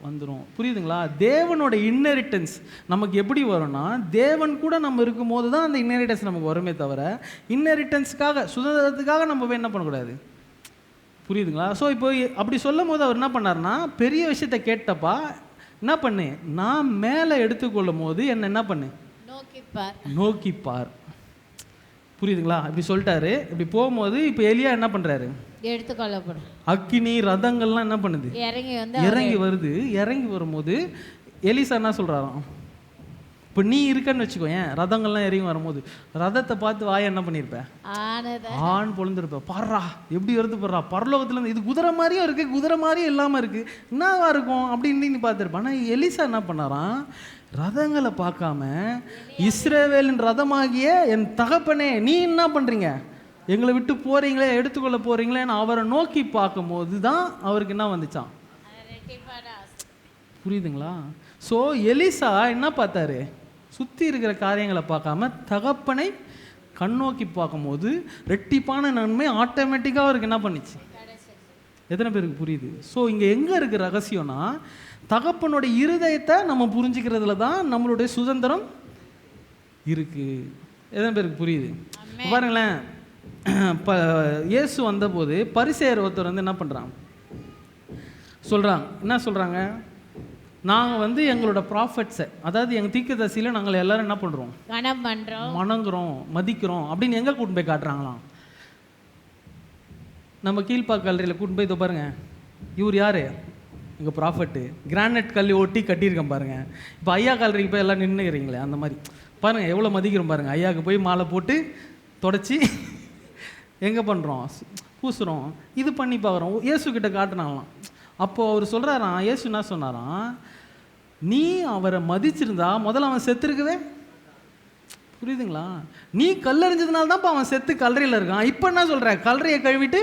Speaker 1: வந்துடும். புரியுதுங்களா? தேவனோட இன்னெரிட்டன்ஸ் நமக்கு எப்படி வரும்னா, தேவன் கூட நம்ம இருக்கும் போது தான் அந்த இன்னெரிட்டன்ஸ் நமக்கு வருமே தவிர, இன்னெரிட்டன்ஸுக்காக சுதந்திரத்துக்காக நம்ம என்ன பண்ணக்கூடாது. புரியுதுங்களா? ஸோ இப்போ அப்படி சொல்லும் போது அவர் என்ன பண்ணார்னா, பெரிய விஷயத்த கேட்டப்பா என்ன பண்ணு, நான் மேலே எடுத்துக்கொள்ளும் போது என்ன பண்ணு, நோக்கிப்பார். புரியுதுங்களா? இப்படி சொல்லிட்டாரு. இப்படி போகும்போது இப்போ எலியா என்ன பண்றாரு, எடுத்துக்கொள்ளப்படும் அக்கினி ரதங்கள்லாம் என்ன பண்ணுது, இறங்கி வருது. இறங்கி வரும்போது எலிசா என்ன சொல்றாராம், இப்போ நீ இருக்கன்னு வச்சுக்கோ, ஏன் ரதங்கள்லாம் இறங்கி வரும்போது ரதத்தை பார்த்து வாய என்ன பண்ணியிருப்பேன், ஆண் பொழுந்திருப்பேன். பாடுறா எப்படி வருது பாடுறா, பரலோகத்துல இது குதிரை மாதிரியும் இருக்கு, குதிரை மாதிரியும் இல்லாமல் இருக்கு, என்னவா இருக்கும் அப்படின்னு நீ பார்த்துருப்பேன். ஆனால் எலிசா என்ன பண்ணாராம், ரதங்களை பார்க்காம இஸ்ரவேலின் ரதமாகிய என் தகப்பனே நீ என்ன பண்ணுறீங்க, எங்களை விட்டு போகிறீங்களே, எடுத்துக்கொள்ள போகிறீங்களேன்னு அவரை நோக்கி பார்க்கும்போது தான் அவருக்கு என்ன வந்துச்சான். புரியுதுங்களா? ஸோ எலிசா என்ன பார்த்தாரு, சுற்றி இருக்கிற காரியங்களை பார்க்காம தகப்பனை கண்ணோக்கி பார்க்கும்போது ரெட்டிப்பான நன்மை ஆட்டோமேட்டிக்காக அவருக்கு என்ன பண்ணிச்சு. எத்தனை பேருக்கு புரியுது? ஸோ இங்கே எங்கே இருக்குது ரகசியம்னா, தகப்பனோட இருதயத்தை நம்ம புரிஞ்சுக்கிறதுல தான் நம்மளுடைய சுதந்திரம் இருக்கு. எத்தனை பேருக்கு புரியுது? பாருங்களேன், இயேசு வந்தபோது பரிசேயர் ஒருத்தர் வந்து என்ன பண்ணுறாங்க சொல்கிறாங்க, என்ன சொல்கிறாங்க, நாங்கள் வந்து எங்களோட ப்ராஃபட்ஸை, அதாவது எங்கள் தீர்க்கதரிசியில் நாங்கள் எல்லாரும் என்ன பண்ணுறோம், வணங்குறோம், மதிக்கிறோம் அப்படின்னு எங்கே கூட்டு போய் காட்டுறாங்களாம். நம்ம கீழ்ப்பாக்க கல்லறையில் கூட்டு போய் இதோ பாருங்க, இவர் யார், எங்கள் ப்ராஃபட்டு, கிரானைட் கல் ஒட்டி கட்டியிருக்கேன் பாருங்கள். இப்போ ஐயா கல்லறைக்கு போய் எல்லாம் நின்றுக்கிறீங்களே, அந்த மாதிரி பாருங்கள் எவ்வளோ மதிக்கிறோம் பாருங்கள். ஐயாவுக்கு போய் மாலை போட்டு தொடச்சி எங்கே பண்ணுறோம், பூசுகிறோம், இது பண்ணி பார்க்குறோம். இயேசுக்கிட்ட காட்டினாங்களாம். அப்போது அவர் சொல்கிறாராம், இயேசு என்ன சொன்னாராம், நீ அவரை மதிச்சிருந்தா முதல்ல அவன் செத்துருக்கவே. புரியுதுங்களா? நீ கல்லறிஞ்சதுனால தான் இப்போ அவன் செத்து கல்லறையில் இருக்கான். இப்போ என்ன சொல்கிற, கல்லறையை கழுவிட்டு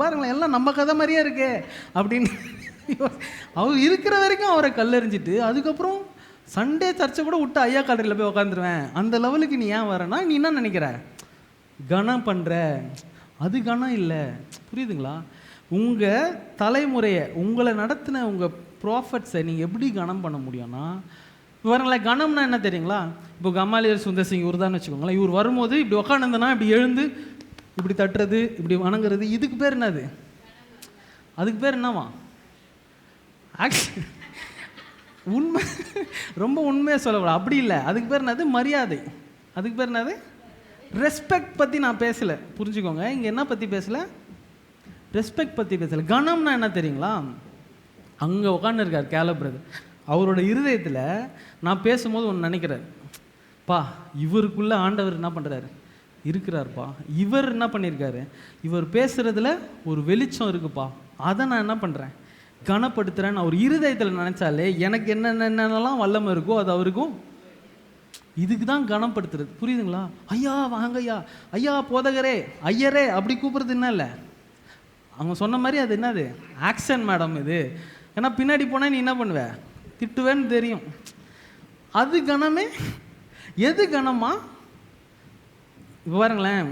Speaker 1: பாருங்களேன், எல்லாம் நம்ம கதை மாதிரியே இருக்கே அப்படின்னு அவர் இருக்கிற வரைக்கும் அவரை கல்லறிஞ்சிட்டு அதுக்கப்புறம் சண்டே சர்ச்சை கூட விட்டு ஐயா கல்லறையில் போய் உட்காந்துருவேன். அந்த லெவலுக்கு நீ ஏன் வரனா, நீ என்ன நினைக்கிற, கனம் பண்ணுற, அது கனம் இல்லை. புரியுதுங்களா? உங்கள் தலைமுறையை, உங்களை நடத்தின உங்கள் ப்ராஃபட்ஸை நீங்கள் எப்படி கனம் பண்ண முடியும்னா, பாருங்களேன், கனம்னா என்ன தெரியுங்களா? இப்போ கமாலியர் சுந்தர் சிங் இவர் தான் வச்சுக்கோங்களேன். இவர் வரும்போது இப்படி உட்காந்துருந்தனா இப்படி எழுந்து இப்படி தட்டுறது, இப்படி வணங்குறது, இதுக்கு பேர் என்னது, அதுக்கு பேர் என்னவா, உண்மை, ரொம்ப உண்மையாக சொல்லக்கூடாது, அப்படி இல்லை. அதுக்கு பேர் என்னது, மரியாதை. அதுக்கு பேர் என்னது, ரெஸ்பெக்ட் பற்றி நான் பேசலை, புரிஞ்சுக்கோங்க. இங்கே என்ன பற்றி பேசலை, ரெஸ்பெக்ட் பற்றி பேசலை. கனம்னா என்ன தெரியுங்களா? அங்கே உட்காந்துருக்கார் கேலப்ரது, அவரோட இருதயத்தில் நான் பேசும்போது ஒன்று நினைக்கிறார், பா இவருக்குள்ளே ஆண்டவர் என்ன பண்ணுறாரு, இருக்கிறார்ப்பா, இவர் என்ன பண்ணியிருக்காரு, இவர் பேசுகிறதுல ஒரு வெளிச்சம் இருக்குப்பா, அதை நான் என்ன பண்ணுறேன், கனப்படுத்துகிறேன்னு அவர் இருதயத்தில் நினச்சாலே எனக்கு என்னென்னலாம் வல்லமை இருக்கோ அது அவருக்கும். இதுக்கு தான் கனப்படுத்துறது. புரியுதுங்களா? ஐயா வாங்க ஐயா, ஐயா போதகரே, ஐயரே அப்படி கூப்பிட்றது என்ன இல்லை, அவங்க சொன்ன மாதிரி அது என்னது, ஆக்ஷன் மேடம். இது ஏன்னா பின்னாடி போனால் நீ என்ன பண்ணுவ, திட்டுவேன்னு தெரியும். அது கணமே. எது கணமா? இப்போ பாருங்களேன்,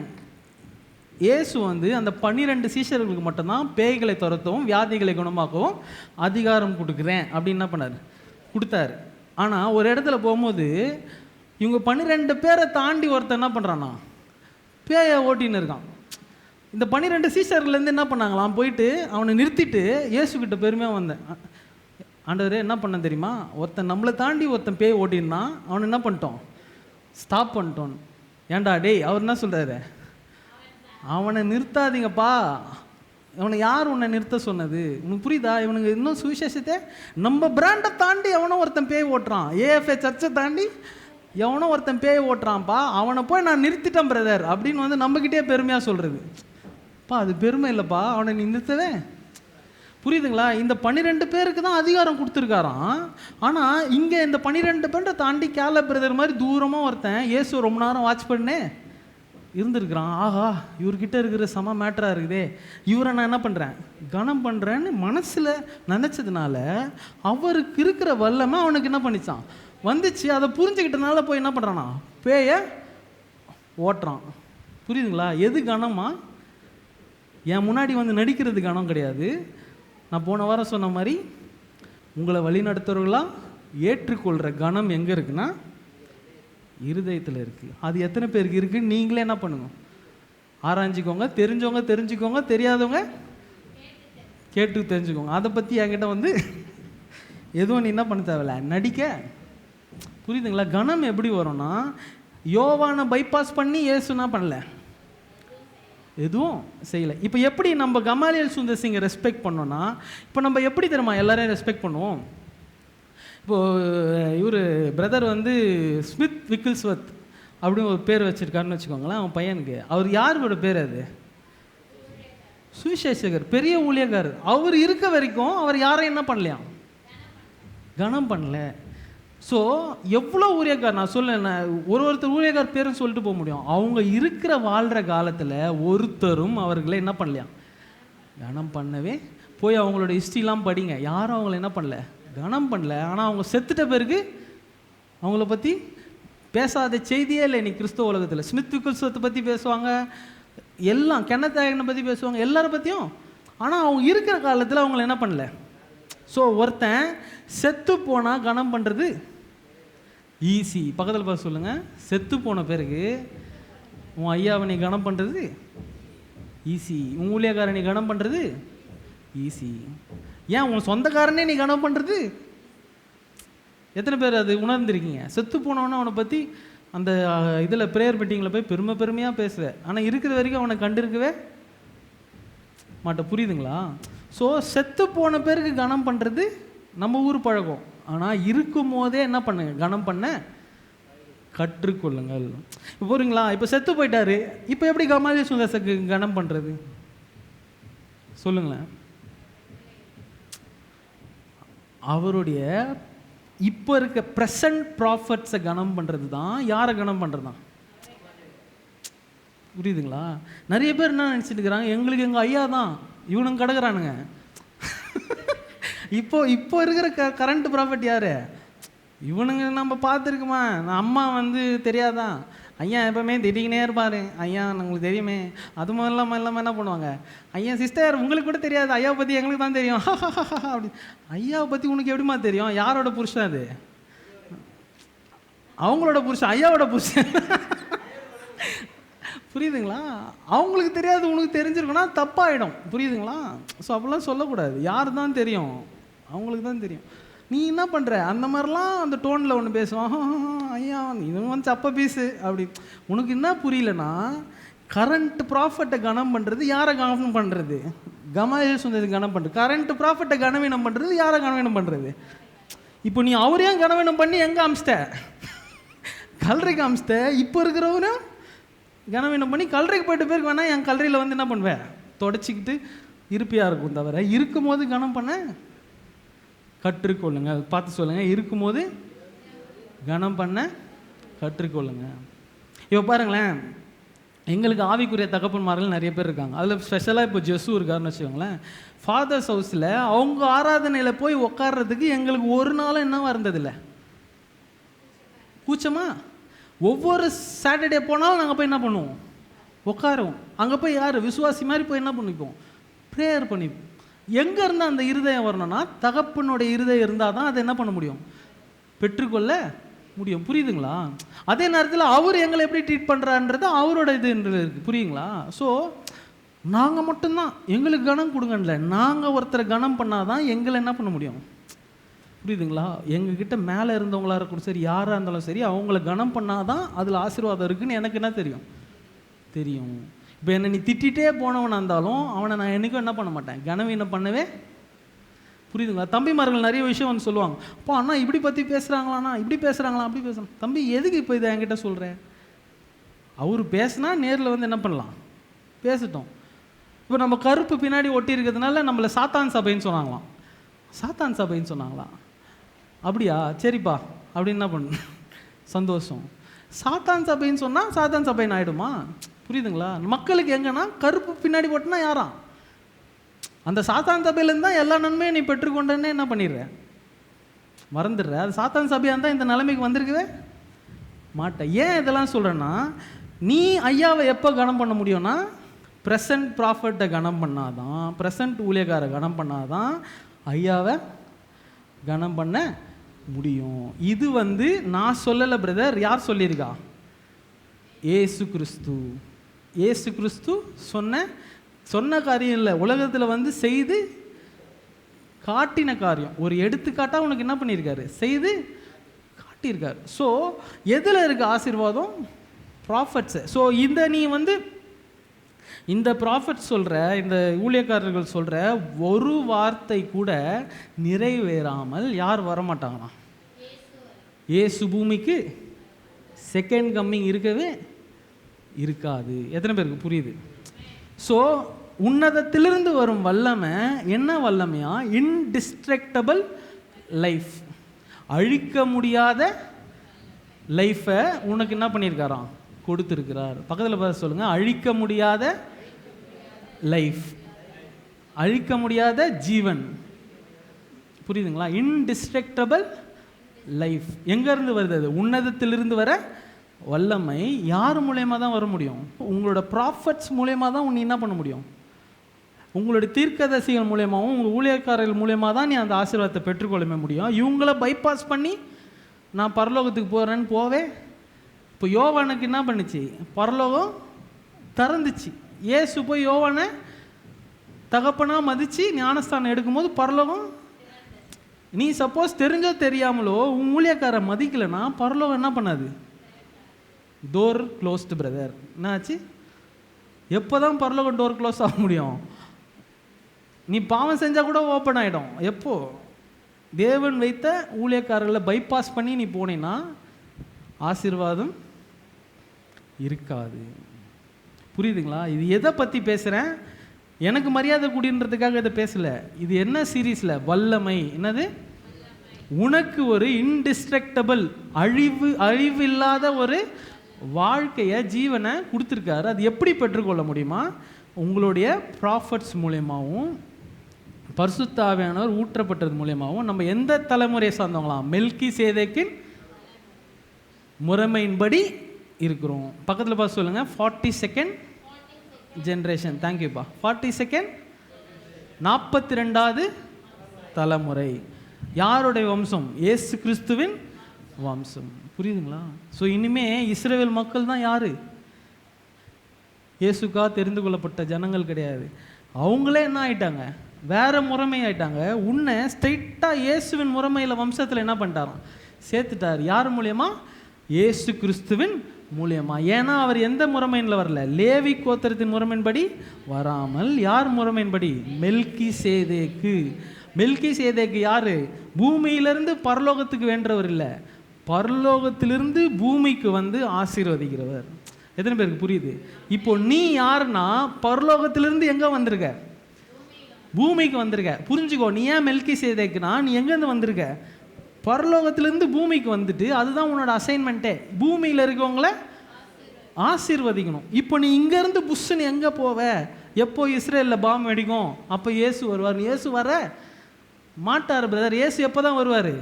Speaker 1: இயேசு வந்து அந்த 12 சீஷர்களுக்கு மட்டும்தான் பேய்களை துரத்தவும் வியாதிகளை குணமாக்கவும் அதிகாரம் கொடுக்குறேன் அப்படின்னு என்ன பண்ணார், கொடுத்தாரு. ஆனால் ஒரு இடத்துல போகும்போது இவங்க 12 பேரை தாண்டி ஒருத்தர் என்ன பண்ணுறான்னா பேயை ஓட்டின்னு இருக்கான். இந்த 12 சீஷர்கள்லேருந்து என்ன பண்ணாங்களாம், போயிட்டு அவனை நிறுத்திட்டு இயேசுக்கிட்ட பெருமையாக வந்தேன், ஆண்டவரே என்ன பண்ண தெரியுமா, ஒருத்தன் நம்மளை தாண்டி ஒருத்தன் பேய் ஓட்டின்னா அவனை என்ன பண்ணிட்டோம், ஸ்டாப் பண்ணிட்டோம். ஏன்டா டேய், அவர் என்ன சொல்கிறாரு, அவனை நிறுத்தாதீங்கப்பா, அவனை யார் உன்னை நிறுத்த சொன்னது, உனக்கு புரியுதா? இவனுக்கு இன்னும் சுவிசேஷத்தை நம்ம பிராண்டை தாண்டி எவனோ ஒருத்தன் பேய் ஓட்டுறான், ஏஎஃப்ஏ சர்ச்சை தாண்டி எவனோ ஒருத்தன் பேய் ஓட்டுறான்ப்பா, அவனை போய் நான் நிறுத்திட்டேன் பிரதர் அப்படின்னு வந்து நம்மக்கிட்டே பெருமையாக சொல்கிறது. பா அது பெருமை இல்லைப்பா, அவனை நீ நிறுத்தவே. புரியுதுங்களா? இந்த 12 பேருக்கு தான் அதிகாரம் கொடுத்துருக்காராம். ஆனால் இங்கே இந்த 12 பேரை தாண்டி கேல பிரதர் மாதிரி தூரமாக ஒருத்தன் இயேசு ரொம்ப நேரம் வாட்ச் பண்ணே இருந்திருக்கிறான். ஆஹா, இவர்கிட்ட இருக்கிற செம மேட்டராக இருக்குதே, இவரை நான் என்ன பண்ணுறேன், கனம் பண்ணுறேன்னு மனசில் நினச்சதுனால அவருக்கு இருக்கிற வல்லமை அவனுக்கு என்ன பண்ணிச்சான், வந்துச்சு. அதை புரிஞ்சுக்கிட்டனால போய் என்ன பண்ணுறானா, பேயை ஓட்டுறான். புரியுதுங்களா? எது கனமா? என் முன்னாடி வந்து நடிக்கிறது கனம் கிடையாது. நான் போன வாரம் சொன்ன மாதிரி உங்களை வழிநடத்துறவர்களாக ஏற்றுக்கொள்கிற கனம் எங்கே இருக்குன்னா இருதயத்தில் இருக்குது. அது எத்தனை பேருக்கு இருக்குன்னு நீங்களே என்ன பண்ணுங்க, ஆராய்ஞ்சிக்கோங்க. தெரிஞ்சவங்க தெரிஞ்சுக்கோங்க, தெரியாதவங்க கேட்டு தெரிஞ்சுக்கோங்க. அதை பற்றி என்கிட்ட வந்து எதுவும் நீ என்ன பண்ண தேவையில்ல, நடிக்க. புரியுதுங்களா? கனம் எப்படி வரும்னா, யோவானை பைபாஸ் பண்ணி இயேசுனா பண்ணல, எதுவும் செய்யலை. இப்போ எப்படி நம்ம கமாலியல் சுந்தர் சிங்கை ரெஸ்பெக்ட் பண்ணோன்னா, இப்போ நம்ம எப்படி தெரியுமா எல்லாரையும் ரெஸ்பெக்ட் பண்ணுவோம். இப்போது இவர் பிரதர் வந்து ஸ்மித் விக்கில்ஸ்வர்த் அப்படின்னு ஒரு பேர் வச்சுருக்காருன்னு வச்சுக்கோங்களேன் அவன் பையனுக்கு. அவர் யாரோட பேர் அது, சுவிசேஷகர், பெரிய ஊழியக்காரர். அவர் இருக்க வரைக்கும் அவர் யாரையும் என்ன பண்ணலையாம், கனம் பண்ணல. ஸோ எவ்வளோ ஊழியக்கார் நான் சொல்ல, ஒருத்தர் ஊழியக்கார் பேருன்னு சொல்லிட்டு போக முடியும். அவங்க இருக்கிற வாழ்கிற காலத்தில் ஒருத்தரும் அவர்களை என்ன பண்ணலையாம், கனம் பண்ணவே. போய் அவங்களோட ஹிஸ்ட்ரிலாம் படிங்க, யாரும் அவங்கள என்ன பண்ணல, கனம் பண்ணல. ஆனால் அவங்க செத்துட்ட பிறகு அவங்கள பற்றி பேசாத செய்தியே இல்லை இன்னைக்கு கிறிஸ்தவ உலகத்தில். ஸ்மித் விக்கில்ஸ்வர்த்தை பற்றி பேசுவாங்க, எல்லாம் கென்னத் ஹேகனை பற்றி பேசுவாங்க, எல்லாரை பற்றியும். ஆனால் அவங்க இருக்கிற காலத்தில் அவங்கள என்ன பண்ணல. ஸோ ஒருத்தன் செத்து போனால் கனம் பண்ணுறது ஈஸி. பக்கத்தில் பார்த்து சொல்லுங்கள், செத்து போன பிறகு உன் ஐயாவை நீ கனம் பண்ணுறது ஈஸி, உன் ஊழியக்காரனை கனம் பண்ணுறது ஈஸி. ஏன் உன் சொந்தக்காரனே நீ கனம் பண்ணுறது, எத்தனை பேர் அது உணர்ந்துருக்கீங்க? செத்து போனவொன்னே அவனை பற்றி அந்த இதில் ப்ரேயர் மீட்டிங்கில் போய் பெருமையாக பேசுவேன், ஆனால் இருக்கிற வரைக்கும் அவனை கண்டிருக்கவே மாட்டேன். புரியுதுங்களா? ஸோ செத்து போன பேருக்கு கனம் பண்ணுறது நம்ம ஊர் பழக்கம். ஆனால் இருக்கும் போதே என்ன பண்ணுங்க, கனம் பண்ண கற்றுக்கொள்ளுங்கள். இப்போ போறீங்களா, இப்போ செத்து போயிட்டாரு, இப்போ எப்படி கமாலியல் சுந்தர்ஸுக்கு கனம் பண்ணுறது சொல்லுங்களேன்? அவருடைய இப்போ இருக்க ப்ரெசன்ட் ப்ராஃபட்ஸை கனம் பண்ணுறது தான். யாரை கனம் பண்ணுறது தான்? புரியுதுங்களா? நிறைய பேர் என்ன நினச்சிட்டு இருக்கிறாங்க, எங்களுக்கு எங்கள் ஐயா தான், இவனுங்க கிடக்குறானுங்க. இப்போ இருக்கிற கரண்ட் ப்ராஃபிட் யார்? இவனுங்க நம்ம பார்த்துருக்குமா, அம்மா வந்து தெரியாதான், ஐயா எப்பவுமே திடீர்னே இருப்பார், ஐயா உங்களுக்கு தெரியுமே. அது மாதிரிலாம் இல்லாமல் என்ன பண்ணுவாங்க, ஐயா சிஸ்டர் உங்களுக்கு கூட தெரியாது, ஐயாவை பற்றி எங்களுக்கு தான் தெரியும் அப்படி. ஐயாவை பற்றி உனக்கு எப்படிமா தெரியும்? யாரோட புருஷன் அது? அவங்களோட புருஷன், ஐயாவோட புருஷன். புரியுதுங்களா? அவங்களுக்கு தெரியாது உனக்கு தெரிஞ்சிருக்குன்னா தப்பாயிடும். புரியுதுங்களா? ஸோ அப்படிலாம் சொல்லக்கூடாது. யார் தான் தெரியும், அவங்களுக்கு தான் தெரியும். நீ என்ன பண்ணுற அந்த மாதிரிலாம் அந்த டோனில் ஒன்று பேசுவான், ஐயா இது வந்து சப்ப பீஸு அப்படி. உனக்கு என்ன புரியலன்னா, கரண்ட் ப்ராஃபிட்டை கனம் பண்ணுறது யாரை கனம் பண்ணுறது? கமாலியல் சுந்தரத்தை கனம் பண்ணுறது. கரண்ட் ப்ராஃபிட்டை கனவீனம் பண்ணுறது யாரை கனவீனம் பண்ணுறது? இப்போ நீ அவரையும் கனவீனம் பண்ணி எங்கே அமிச்சிட்ட, கல்றைக்கு அமிச்சிட்ட. இப்போ இருக்கிறவரும் கனவீனம் பண்ணி கல்றைக்கு போயிட்டு பேருக்கு வேணா என் கல்றையில் வந்து என்ன பண்ணுவேன், தொடச்சிக்கிட்டு இருப்பியாக இருக்கும். தவிர இருக்கும் போது கனம் பண்ண கற்றுக்கொள்ளுங்க. பார்த்து சொல்லுங்கள், இருக்கும்போது கனம் பண்ண கற்றுக்கொள்ளுங்க. இப்போ பாருங்களேன், எங்களுக்கு ஆவிக்குரிய தகப்பன்மார்கள் நிறைய பேர் இருக்காங்க. அதில் ஸ்பெஷலாக இப்போ ஜெசு இருக்காருன்னு வச்சுக்கோங்களேன். ஃபாதர்ஸ் ஹவுஸில் அவங்க ஆராதனையில் போய் உட்கார்றதுக்கு எங்களுக்கு ஒரு நாளும் என்னவா இருந்ததில்லை, கூச்சமா. ஒவ்வொரு சாட்டர்டே போனாலும் நாங்கள் போய் என்ன பண்ணுவோம், உட்காருவோம். அங்கே போய் யார் விசுவாசி மாதிரி போய் என்ன பண்ணிப்போம், ப்ரேயர் பண்ணிப்போம். எங்கே இருந்தால் அந்த இருதயம் வரணும்னா தகப்பனுடைய இருதயம் இருந்தால் தான் அதை என்ன பண்ண முடியும், பெற்றுக்கொள்ள முடியும். புரியுதுங்களா? அதே நேரத்தில் அவர் எங்களை எப்படி ட்ரீட் பண்ணுறான்றது அவரோட இதுன்றது இருக்குது. புரியுங்களா? ஸோ நாங்கள் மட்டும்தான் எங்களுக்கு கனம் கொடுங்கன்ல, நாங்கள் ஒருத்தரை கனம் பண்ணால் தான் எங்களை என்ன பண்ண முடியும். புரியுதுங்களா? எங்ககிட்ட மேலே இருந்தவங்களா இருக்கட்டும் சரி, யாராக இருந்தாலும் சரி, அவங்கள கனம் பண்ணால் தான் அதில் ஆசீர்வாதம் இருக்குதுன்னு எனக்கு என்ன தெரியும். இப்போ என்னை நீ திட்டிகிட்டே போனவனாக இருந்தாலும் அவனை நான் என்றைக்கும் என்ன பண்ண மாட்டேன், கனவீனம் பண்ணவே. புரியுதுங்களா? தம்பிமார்கள் நிறைய விஷயம் வந்து சொல்லுவாங்க, அப்போ அண்ணா இப்படி பற்றி பேசுகிறாங்களாண்ணா, இப்படி பேசுகிறாங்களா, அப்படி பேசுகிறாங்க. தம்பி எதுக்கு இப்போ இதை என்கிட்ட சொல்கிறேன்? அவர் பேசுனா நேரில் வந்து என்ன பண்ணலாம், பேசிட்டோம். இப்போ நம்ம கருப்பு பின்னாடி ஒட்டி இருக்கிறதுனால நம்மளை சாத்தான் சபைன்னு சொன்னாங்களாம். சாத்தான் சபைன்னு சொன்னாங்களாம். அப்படியா, சரிப்பா அப்படின்னு என்ன பண்ணு, சந்தோஷம். சாத்தான் சபைன்னு சொன்னால் சாத்தான் சபைன்னு ஆகிடுமா? புரியுதுங்களா? மக்களுக்கு எங்கன்னா கருப்பு பின்னாடி போட்டுனா யாரா, அந்த சாத்தான் சபையிலேருந்து தான் எல்லா நன்மையும் நீ பெற்றுக்கொண்டேன்னு என்ன பண்ணிடுற, மறந்துடுற. அது சாத்தான் சபையாக இருந்தால் இந்த நிலைமைக்கு வந்திருக்கவே மாட்டேன். ஏன் இதெல்லாம் சொல்கிறேன்னா, நீ ஐயாவை எப்போ கனம் பண்ண முடியும்னா ப்ரெசன்ட் ப்ராஃபட்டை கனம் பண்ணாதான், ப்ரெசன்ட் ஊழியக்காரை கனம் பண்ணாதான் ஐயாவை கனம் பண்ண முடியும். இது வந்து நான் சொல்லலை பிரதர், யார் சொல்லியிருக்கா? ஏசு கிறிஸ்து. ஏசு கிறிஸ்து சொன்ன காரியம் இல்லை, உலகத்தில் வந்து செய்து காட்டின காரியம். ஒரு எடுத்துக்காட்டாக உனக்கு என்ன பண்ணியிருக்காரு, செய்து காட்டியிருக்காரு. ஸோ எதில் இருக்குது ஆசீர்வாதம்? ப்ராஃபட்ஸு. ஸோ நீ வந்து இந்த ப்ராஃபட் சொல்கிற, இந்த ஊழியக்காரர்கள் சொல்கிற ஒரு வார்த்தை கூட நிறைவேறாமல் யார் வரமாட்டாங்கண்ணா, ஏசு பூமிக்கு செகண்ட் கம்மிங் இருக்கவே இருக்காது. எத்தனை பேருக்கு புரியுது? ஸோ உன்னதத்திலிருந்து வரும் வல்லமை என்ன வல்லமையா? இன்டிஸ்ட்ரக்டபிள் லைஃப், அழிக்க முடியாத லைஃப்பை உனக்கு என்ன பண்ணியிருக்காராம், கொடுத்துருக்கிறார். பக்கத்தில் பார்த்து சொல்லுங்கள், அழிக்க முடியாத லைஃப், அழிக்க முடியாத ஜீவன். புரியுதுங்களா? இன்டிஸ்ட்ரக்டபிள் லைஃப் எங்கேருந்து வருது? அது உன்னதத்திலிருந்து வர வல்லமை. யார் மூலயமா தான் வர முடியும்? உங்களோட ப்ராஃபட்ஸ் மூலயமா தான் நீ என்ன பண்ண முடியும். உங்களுடைய தீர்க்கதரிசிகள் மூலயமாவும் உங்கள் ஊழியக்காரர்கள் மூலயமா தான் நீ அந்த ஆசீர்வாதத்தை பெற்றுக்கொள்ள முடியும். இவங்கள பைபாஸ் பண்ணி நான் பரலோகத்துக்கு போகிறேன்னு போவே. இப்போ யோவானுக்கு என்ன பண்ணுச்சு, பரலோகம் திறந்துச்சு. ஏசு போய் யோவானை தகப்பனாக மதித்து ஞானஸ்தானம் எடுக்கும்போது பரலோகம். நீ சப்போஸ் தெரிஞ்சோ தெரியாமலோ உன் ஊழியக்காரை மதிக்கலைன்னா பரலோகம் என்ன பண்ணாது, டோர் க்ளோஸ்டு பிரதர். என்னாச்சு? எப்போ தான் பரலோகம் டோர் க்ளோஸ் ஆக முடியும்? நீ பாவம் செஞ்சால் கூட ஓப்பன் ஆகிடும். எப்போ? தேவன் வைத்த ஊழியக்காரர்களை பைபாஸ் பண்ணி நீ போனீன்னா ஆசீர்வாதம் இருக்காது. புரியுதுங்களா? இது எதை பற்றி பேசுகிறேன்? எனக்கு மரியாதை கூடின்றதுக்காக இதை பேசலை. இது என்ன சீரீஸில்? வல்லமை. என்னது? உனக்கு ஒரு இன்டிஸ்ட்ரக்டபிள், அழிவில்லாத ஒரு வாழ்க்கையை, ஜீவனை கொடுத்துருக்காரு. அது எப்படி பெற்றுக்கொள்ள முடியுமா? உங்களுடைய ப்ராஃபட்ஸ் மூலயமாவும் பரிசுத்த ஆவியானவர் ஊற்றப்பட்டது மூலயமாவும். நம்ம எந்த தலைமுறையை சார்ந்தவங்களாம்? மெல்கி சேதேக்கின் முறைமையின்படி இருக்கிறோம். பக்கத்தில் பார்த்து சொல்லுங்கள், 42nd ஜென்ரேஷன். தேங்க்யூப்பா. 42nd 42வது தலைமுறை. யாருடைய வம்சம்? ஏசு கிறிஸ்துவின் வம்சம். புரியுதுங்களா? ஸோ இனிமே இஸ்ரவேல் மக்கள் தான் யாரு? இயேசுக்கா தெரிந்து கொள்ளப்பட்ட ஜனங்கள் கிடையாது. அவங்களே என்ன ஆயிட்டாங்க, வேற முறைமை ஆயிட்டாங்க. உன்னை ஸ்ட்ரைட்டாக இயேசுவின் முறைமையில் வம்சத்தில் என்ன பண்ணிட்டாராம், சேர்த்துட்டார். யார் மூலியமா? இயேசு கிறிஸ்துவின் மூலியமா. ஏன்னா அவர் எந்த முறைமையில் வரல, லேவி கோத்திரத்தின் முறைமையின்படி வராமல் யார் முறைமையின்படி? மெல்கி சேதேக்கு. மெல்கி சேதேக்கு யாரு? பூமியிலிருந்து பரலோகத்துக்கு வேண்டவர் இல்லை, பரலோகத்திலிருந்து பூமிக்கு வந்து ஆசீர்வதிக்கிறவர். எத்தனை பேருக்கு புரியுது? இப்போ நீ யாருன்னா பரலோகத்திலிருந்து எங்கே வந்திருக்க? பூமிக்கு வந்திருக்க. புரிஞ்சுக்கோ, நீ ஏன் மெல்கி சேதேக்குனா நீ எங்கேருந்து வந்திருக்க? பரலோகத்திலேருந்து பூமிக்கு வந்துட்டு, அதுதான் உன்னோட அசைன்மெண்ட்டே. பூமியில் இருக்கவங்கள ஆசீர்வதிக்கணும். இப்போ நீ இங்கேருந்து புஷ்ஷுன்னு எங்கே போவ? எப்போ இஸ்ரேலில் பாம்பு வெடிக்கும் அப்போ இயேசு வருவார். இயேசு வர மாட்டார் பிரதர். இயேசு எப்போ தான் வருவார்?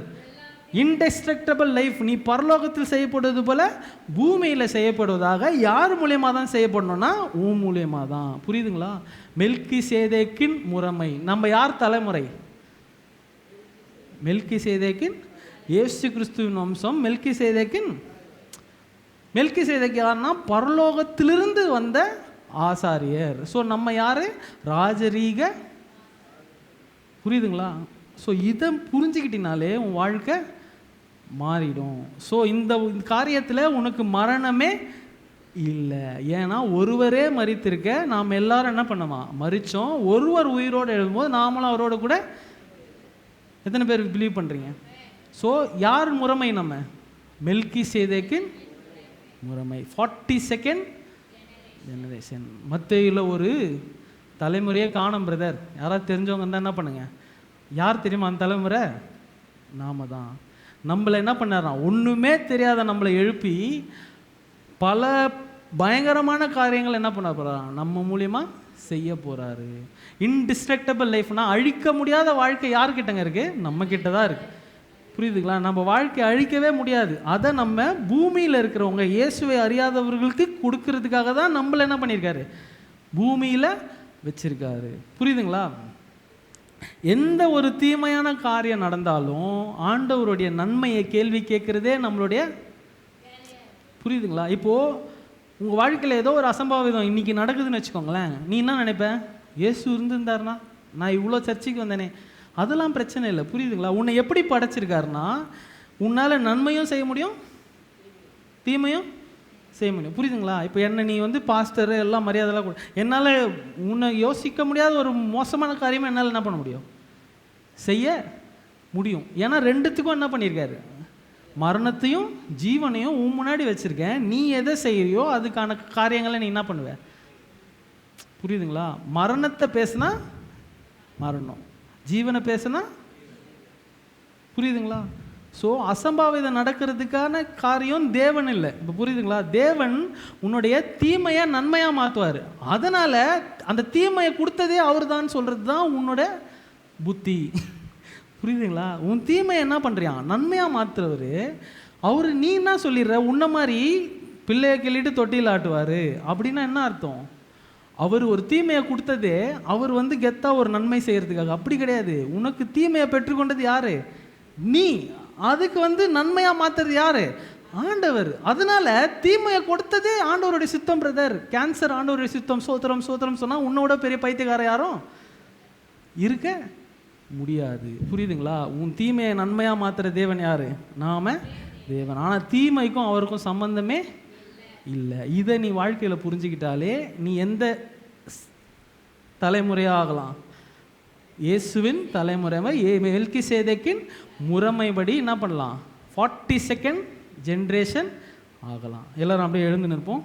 Speaker 1: இன்டெஸ்ட்ரக்டபிள் லைஃப், நீ பரலோகத்தில் செய்யப்படுவது போல பூமியில் செய்யப்படுவதாக யார் மூலியமாக தான் செய்யப்படணும்னா உன் மூலியமாக தான். புரியுதுங்களா? மெல்கிசேதேக்கின் முறைமை. நம்ம யார் தலைமுறை? மெல்கிசேதேக்கின், இயேசு கிறிஸ்துவின் வம்சம். மெல்கிசேதேக்கு யாருன்னா பரலோகத்திலிருந்து வந்த ஆசாரியர். ஸோ நம்ம யார்? ராஜரீக. புரியுதுங்களா? ஸோ இதை புரிஞ்சுக்கிட்டினாலே உன் வாழ்க்கை மாறிடும். ஸோ இந்த காரியத்தில் உனக்கு மரணமே இல்லை. ஏன்னா ஒருவரே மரித்திருக்க, நாம் எல்லாரும் என்ன பண்ணோமா? மரித்தோம். ஒருவர் உயிரோடு எழுதும்போது நாமளும் அவரோட கூட. எத்தனை பேர் பிலீவ் பண்ணுறீங்க? ஸோ யார் முறைமை? நம்ம மெல்கிசேதேக்கின் முறைமை. 42nd generation. மத்தேயுல ஒரு தலைமுறையே காணும் பிரதர். யாராவது தெரிஞ்சவங்க இருந்தால் என்ன பண்ணுங்க? யார் தெரியுமா அந்த தலைமுறை? நாம தான். நம்மளை என்ன பண்ணாராம்? ஒன்றுமே தெரியாத நம்மளை எழுப்பி பல பயங்கரமான காரியங்கள் என்ன பண்ண போகிறான்? நம்ம மூலியமாக செய்ய போகிறாரு. இன்டிஸ்ட்ரக்டபிள் லைஃப்னா அழிக்க முடியாத வாழ்க்கை யார்கிட்டங்க இருக்குது? நம்ம கிட்ட தான் இருக்குது. புரியுதுங்களா? நம்ம வாழ்க்கையை அழிக்கவே முடியாது. அதை நம்ம பூமியில் இருக்கிறவங்க, இயேசுவை அறியாதவர்களுக்கு கொடுக்கறதுக்காக தான் நம்மளை என்ன பண்ணியிருக்காரு? பூமியில் வச்சிருக்காரு. புரியுதுங்களா? எந்த ஒரு தீமையான காரியம் நடந்தாலும் ஆண்டவருடைய நன்மையை கேள்வி கேட்குறதே நம்மளுடைய. புரியுதுங்களா? இப்போது உங்கள் வாழ்க்கையில் ஏதோ ஒரு அசம்பாவிதம் இன்றைக்கி நடக்குதுன்னு வச்சுக்கோங்களேன். நீ என்ன நினைப்ப? இயேசு இருந்திருந்தாருனா நான் இவ்வளோ சர்ச்சைக்கு வந்தேனே. அதெல்லாம் பிரச்சனை இல்லை. புரியுதுங்களா? உன்னை எப்படி படைச்சிருக்காருன்னா உன்னால் நன்மையும் செய்ய முடியும், தீமையும் செய்ய முடியும். புரியுதுங்களா? இப்போ என்ன நீ வந்து பாஸ்டர் எல்லாம் மரியாதைலாம் கூட, என்னால் உன்னை யோசிக்க முடியாத ஒரு மோசமான காரியமாக என்னால் என்ன பண்ண முடியும்? செய்ய முடியும். ஏன்னா ரெண்டுத்துக்கும் என்ன பண்ணியிருக்காரு? மரணத்தையும் ஜீவனையும் உன் முன்னாடி வச்சுருக்கேன். நீ எதை செய்யறியோ அதுக்கான காரியங்களை நீ என்ன பண்ணுவ? புரியுதுங்களா? மரணத்தை பேசுனா மரணம், ஜீவனை பேசுனா. புரியுதுங்களா? ஸோ அசம்பாவிதம் நடக்கிறதுக்கான காரியம் தேவன் இல்லை. இப்போ புரியுதுங்களா? தேவன் உன்னுடைய தீமையை நன்மையாக மாற்றுவார். அதனால் அந்த தீமையை கொடுத்ததே அவர் தான் சொல்கிறது தான் உன்னோட புத்தி. புரியுதுங்களா? உன் தீமையை என்ன பண்ணுறியா? நன்மையாக மாற்றுறவர் அவர். நீ என்ன சொல்லிடுற? உன்ன மாதிரி பிள்ளையை கிள்ளிட்டு தொட்டியில் ஆட்டுவார் அப்படின்னா என்ன அர்த்தம்? அவர் ஒரு தீமையை கொடுத்ததே அவர் வந்து கெத்தாக ஒரு நன்மை செய்கிறதுக்காக. அப்படி கிடையாது. உனக்கு தீமையை பெற்றுக்கொண்டது யார்? நீ. அதுக்கு வந்து நன்மையாக மாற்றுறது யார்? ஆண்டவர். அதனால தீமையை கொடுத்ததே ஆண்டவருடைய சித்தம் பிரதர். கேன்சர் ஆண்டவருடைய சித்தம். சோத்திரம் சோத்திரம் சொன்னால் உன்னோட பெரிய பைத்தியக்கார யாரும் இருக்க முடியாது. புரியுதுங்களா? உன் தீமையை நன்மையாக மாற்றுற தேவன் யார்? நாம தேவன். ஆனால் தீமைக்கும் அவருக்கும் சம்பந்தமே இல்லை. இதை நீ வாழ்க்கையில் புரிஞ்சுக்கிட்டாலே நீ எந்த தலைமுறையாகலாம்? இயேசுவின் தலைமுறை, மெல்கிசேதேக்கின் முறைமைப்படி என்ன பண்ணலாம்? 42nd ஜென்ரேஷன் ஆகலாம். எல்லாரும் அப்படியே எழுந்து நிற்போம்.